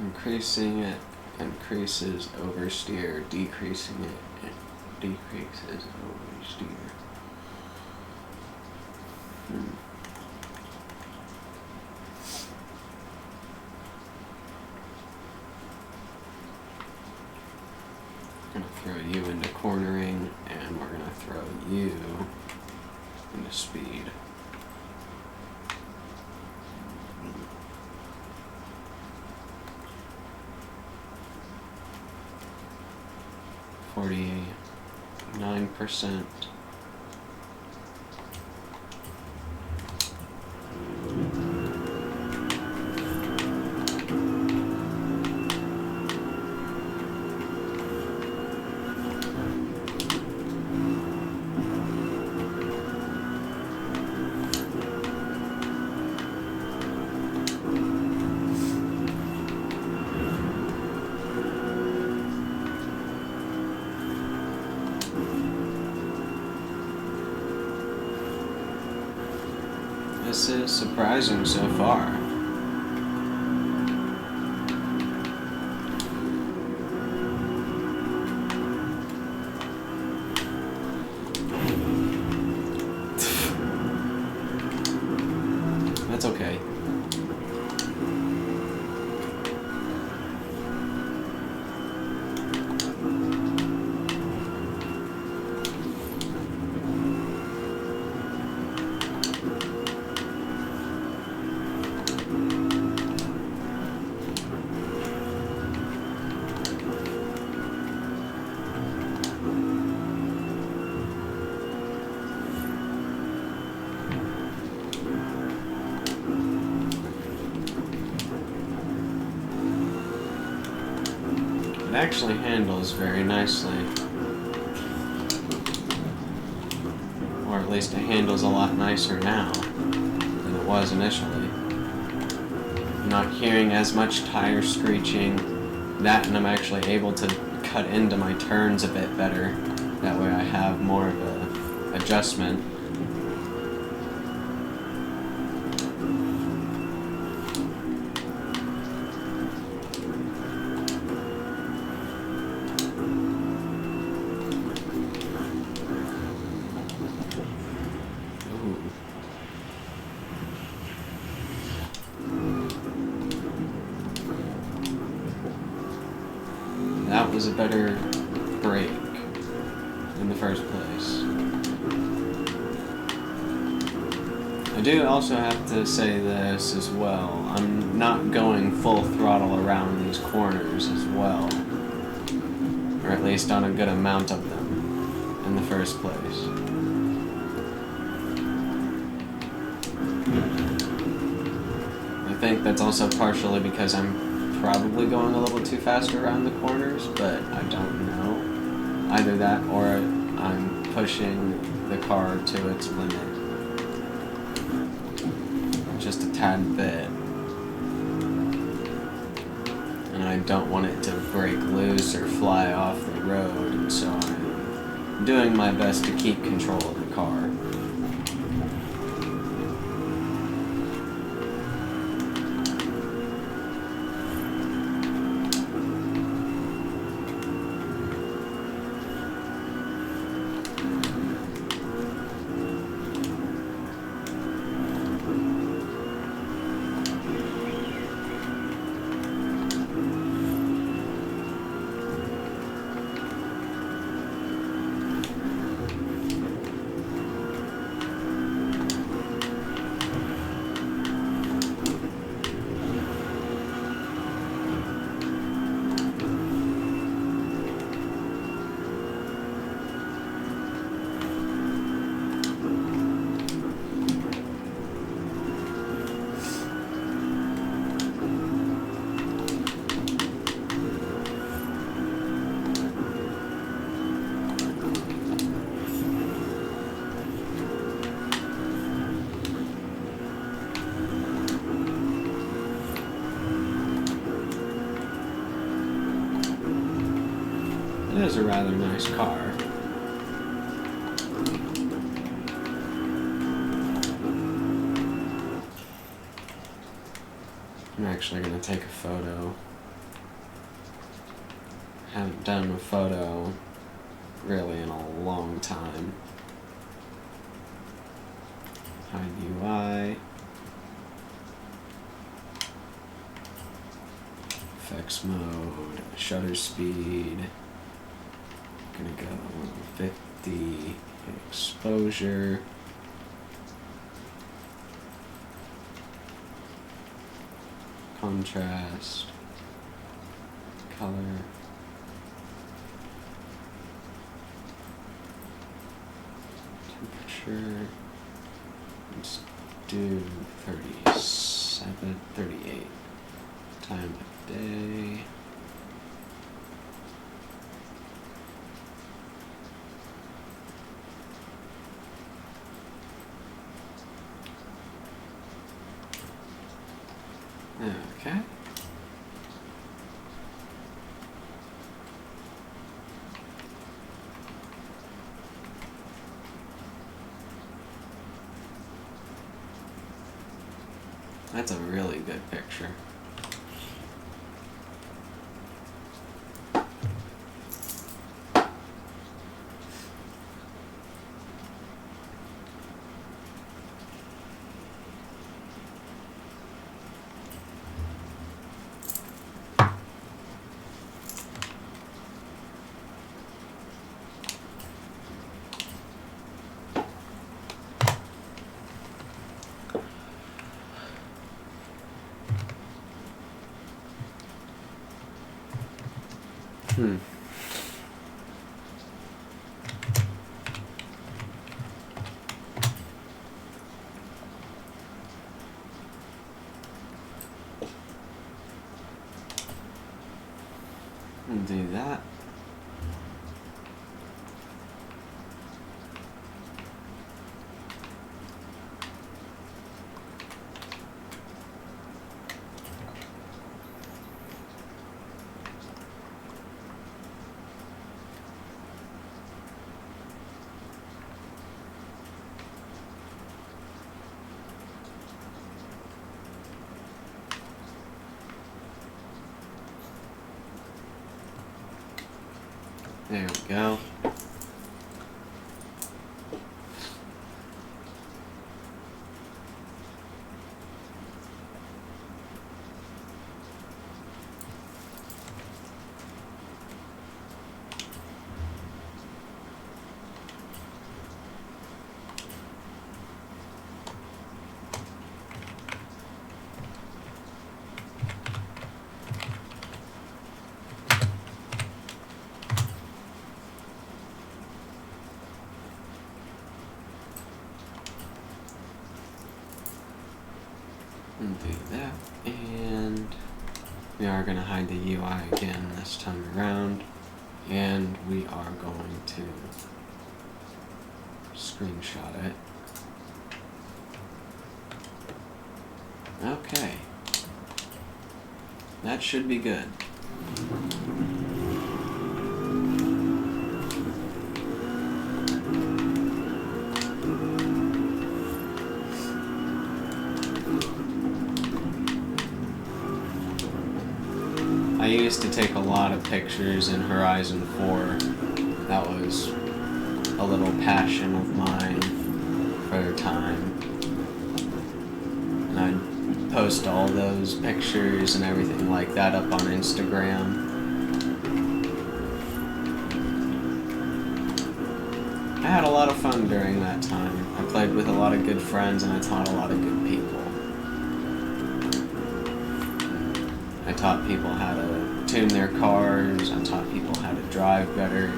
Increasing it increases oversteer, decreasing it decreases oversteer. I'm going to throw you into cornering, and we're going to throw you into speed. %. This is surprising so far. That's okay. It actually handles very nicely. Or at least it handles a lot nicer now than it was initially. I'm not hearing as much tire screeching, that, and I'm actually able to cut into my turns a bit better. That way I have more of a adjustment. was a better break in the first place. I do also have to say this as well. I'm not going full throttle around these corners as well. Or at least on a good amount of them in the first place. I think that's also partially because I'm probably going a little too fast around the corners, but I don't know. Either that or I'm pushing the car to its limit. Just a tad bit. And I don't want it to break loose or fly off the road, and so I'm doing my best to keep control of the car. It is a rather nice car. I'm actually going to take a photo. Haven't done a photo really in a long time. Hide UI. Effects mode. Shutter speed. Gonna go 50 exposure. Contrast. Color. Temperature. Let's do 37, 38. Time of day. Okay. That's a really good picture. And do that. There we go. do that, and we are going to hide the UI again this time around, and we are going to screenshot it. Okay. That should be good. I used to take a lot of pictures in Horizon 4. That was a little passion of mine for a time. And I'd post all those pictures and everything like that up on Instagram. I had a lot of fun during that time. I played with a lot of good friends and I taught a lot of good people. I taught people how to tune their cars, I taught people how to drive better,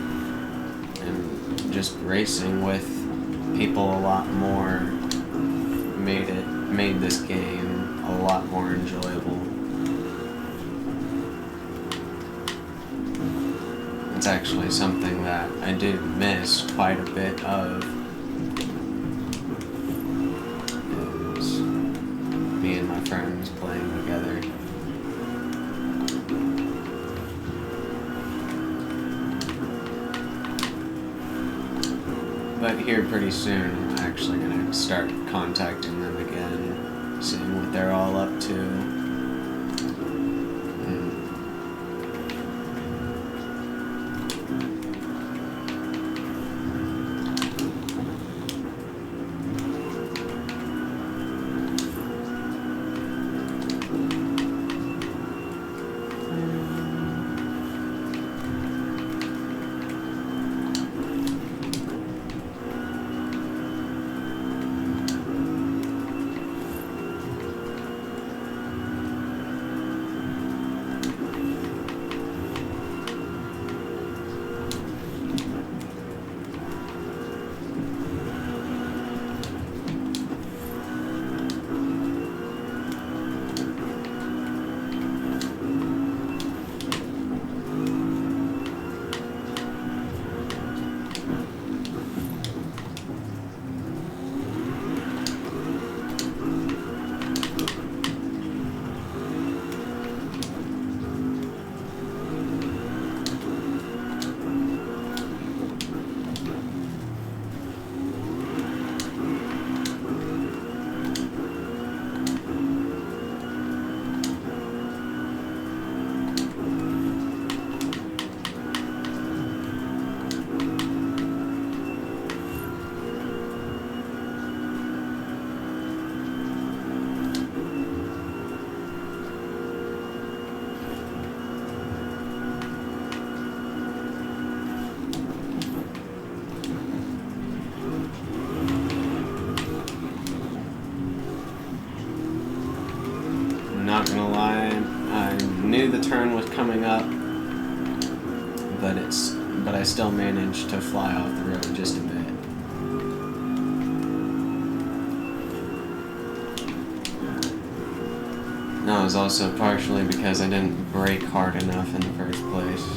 and just racing with people a lot more made this game a lot more enjoyable. It's actually something that I do miss quite a bit of, is me and my friends playing together. But here pretty soon, I'm actually going to start contacting them again, seeing what they're all up to. Not gonna lie, I knew the turn was coming up, but I still managed to fly off the road just a bit. That was also partially because I didn't brake hard enough in the first place.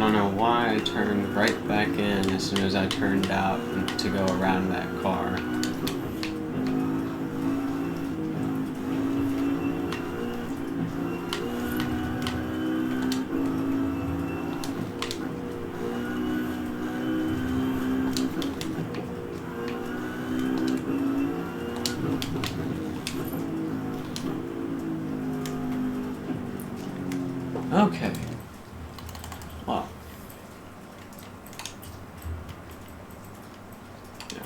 don't know why I turned right back in as soon as I turned out to go around that car. Okay. Well. Yeah.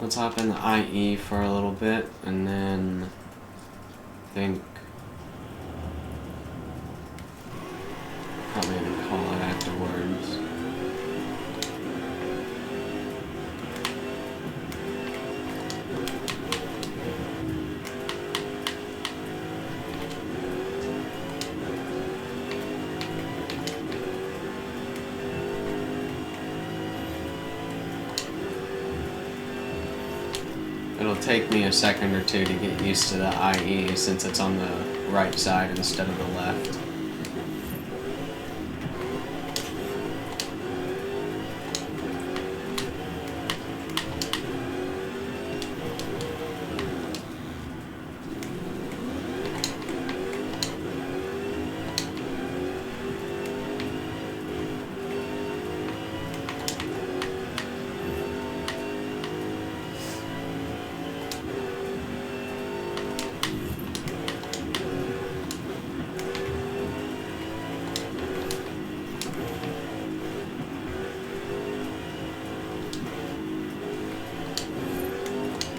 Let's hop in the IE for a little bit, and then I think probably gonna call it afterwards. It'll take me a second or two to get used to the IE since it's on the right side instead of the left.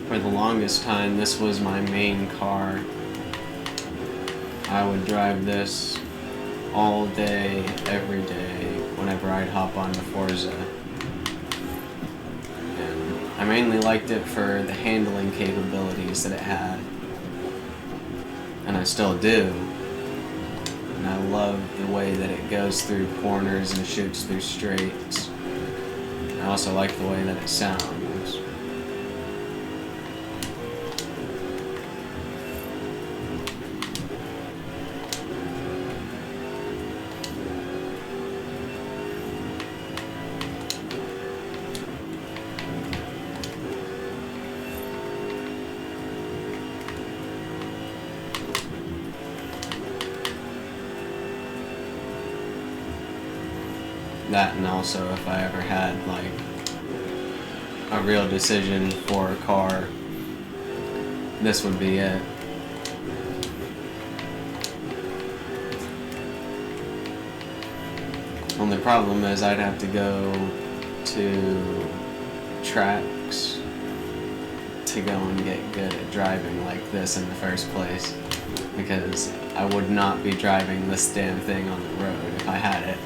For the longest time, this was my main car. I would drive this all day, every day, whenever I'd hop onto Forza. And I mainly liked it for the handling capabilities that it had. And I still do. And I love the way that it goes through corners and shoots through straights. I also like the way that it sounds. That, and also if I ever had like a real decision for a car, this would be it. Only problem is I'd have to go to tracks to go and get good at driving like this in the first place, because I would not be driving this damn thing on the road if I had it.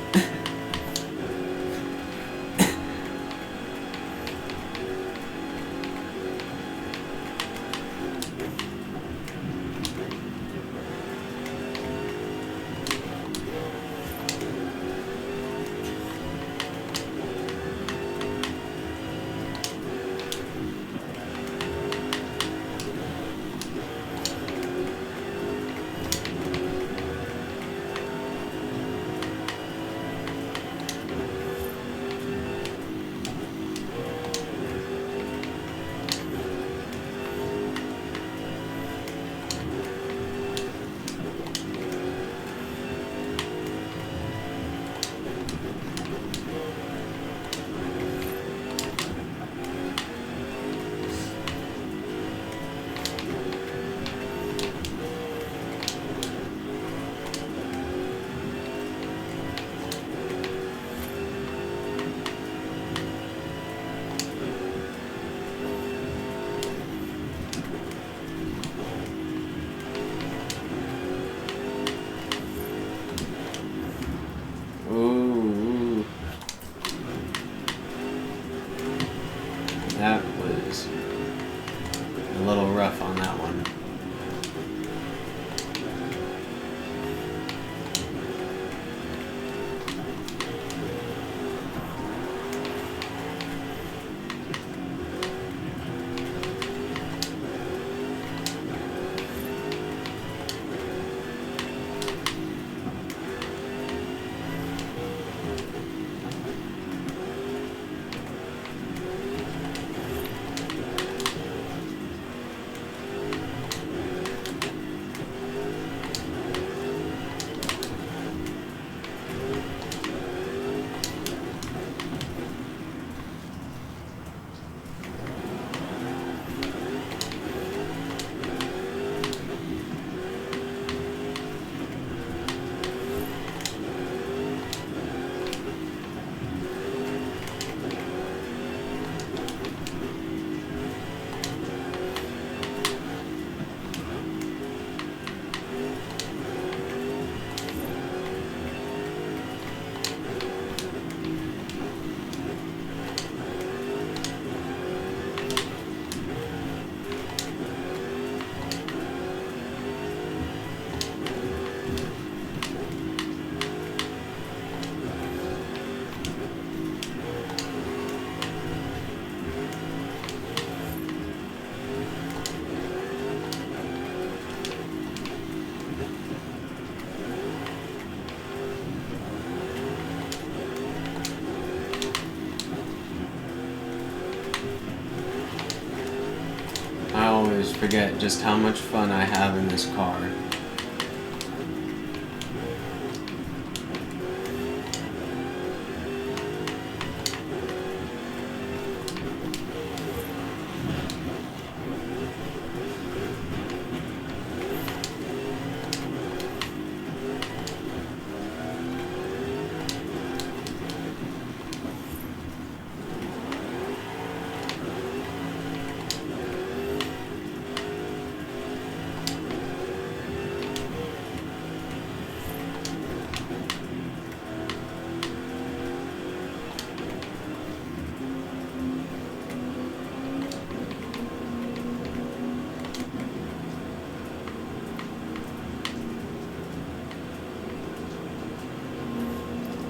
always forget just how much fun I have in this car.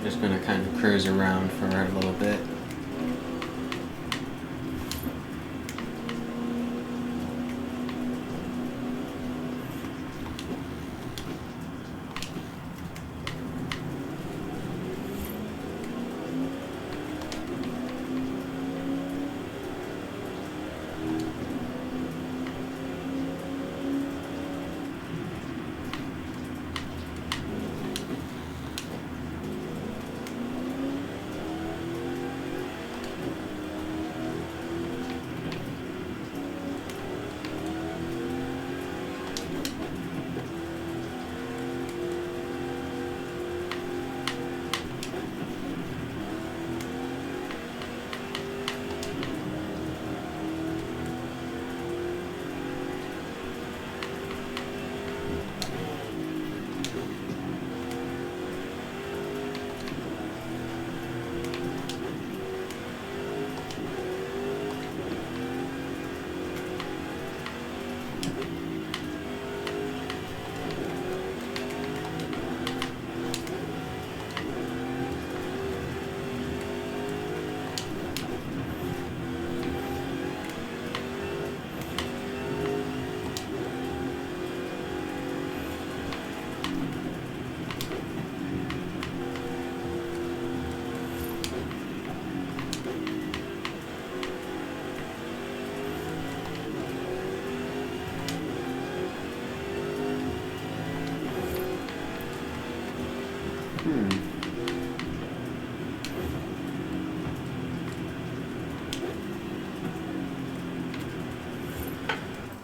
Just gonna kind of cruise around for a little bit.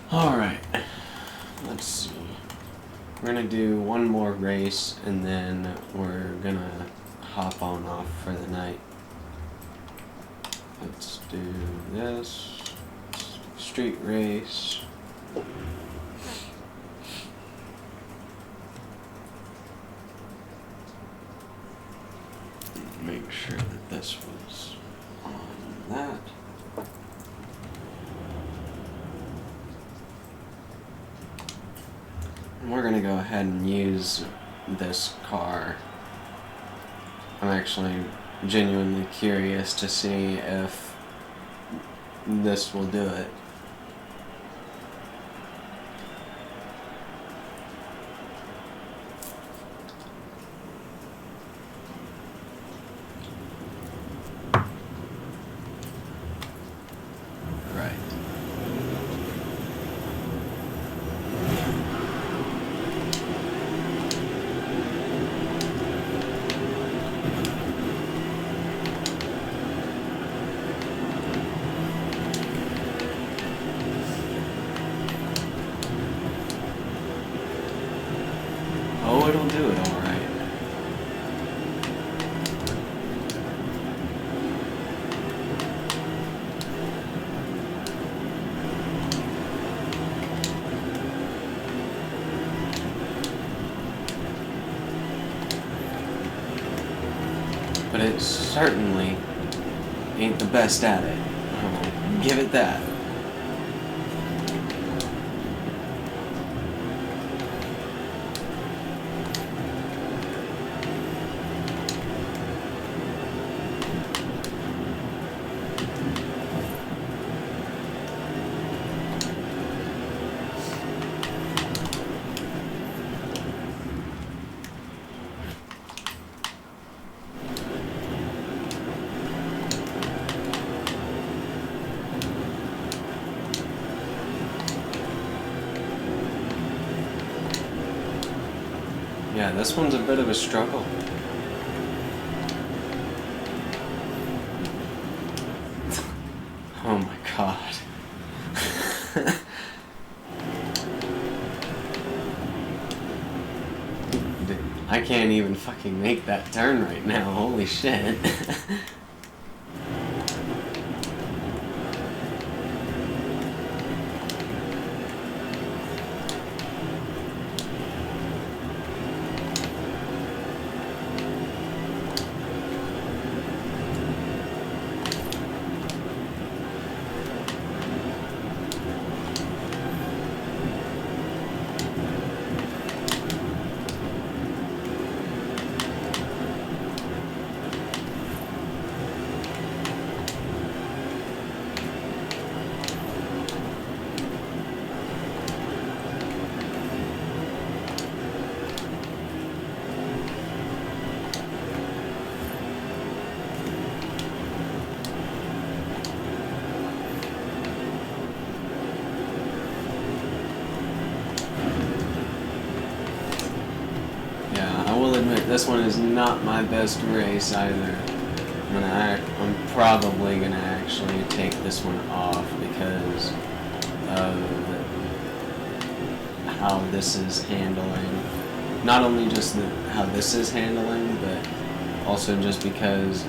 Alright, let's see. We're gonna do one more race and then we're gonna hop on off for the night. Let's do this. Street race. Make sure that this was on that. And we're gonna go ahead and use this car. I'm actually genuinely curious to see if this will do it. Oh, it'll do it all right. But it certainly ain't the best at it. I'll give it that. Yeah, this one's a bit of a struggle. Oh my god. Dude, I can't even fucking make that turn right now, holy shit. This one is not my best race either. I'm probably gonna actually take this one off because of how this is handling. Not only just how this is handling, but also just because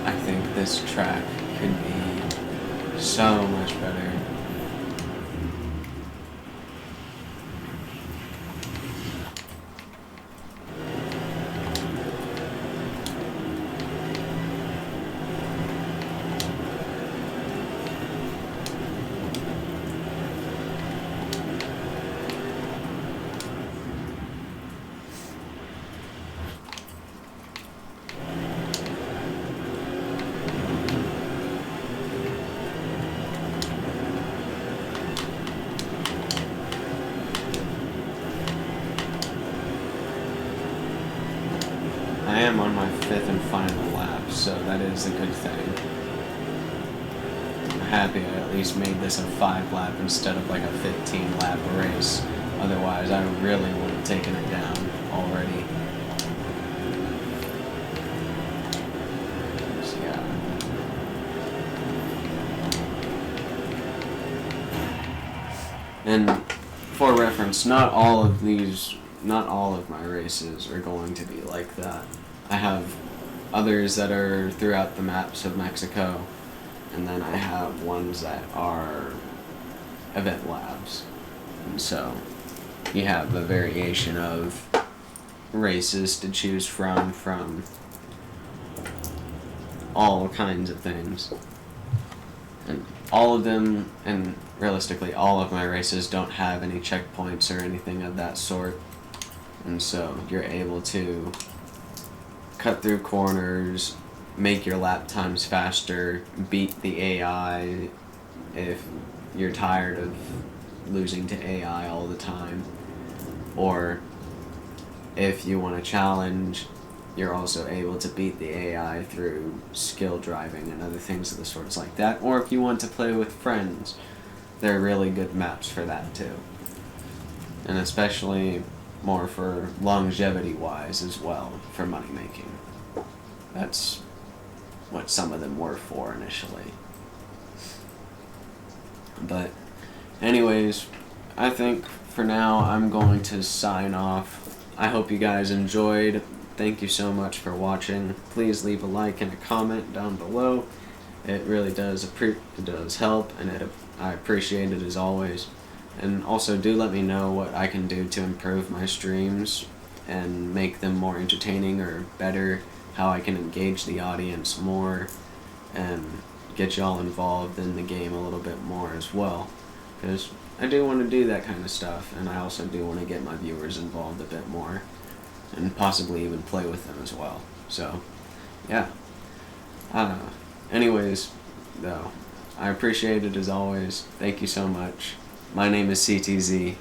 I think this track could be so much better. I am on my 5th and final lap, so that is a good thing. I'm happy I at least made this a 5-lap instead of like a 15-lap race. Otherwise, I really would have taken it down already. So, yeah. And for reference, not all of my races are going to be like that. I have others that are throughout the maps of Mexico, and then I have ones that are event labs. And so you have a variation of races to choose from all kinds of things. And all of them, and realistically all of my races, don't have any checkpoints or anything of that sort. And so you're able to cut through corners, make your lap times faster, beat the AI if you're tired of losing to AI all the time. Or if you want to challenge, you're also able to beat the AI through skill driving and other things of the sorts like that. Or if you want to play with friends, they're really good maps for that too. And especially more for longevity-wise as well, for money making. That's what some of them were for initially. But anyways, I think for now I'm going to sign off. I hope you guys enjoyed. Thank you so much for watching. Please leave a like and a comment down below. It really does help, and I appreciate it as always. And also do let me know what I can do to improve my streams and make them more entertaining or better, how I can engage the audience more and get y'all involved in the game a little bit more as well. Because I do want to do that kind of stuff, and I also do want to get my viewers involved a bit more and possibly even play with them as well. So, yeah. Anyways, though, I appreciate it as always. Thank you so much. My name is CTZ,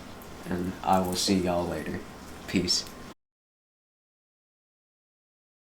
and I will see y'all later. Peace.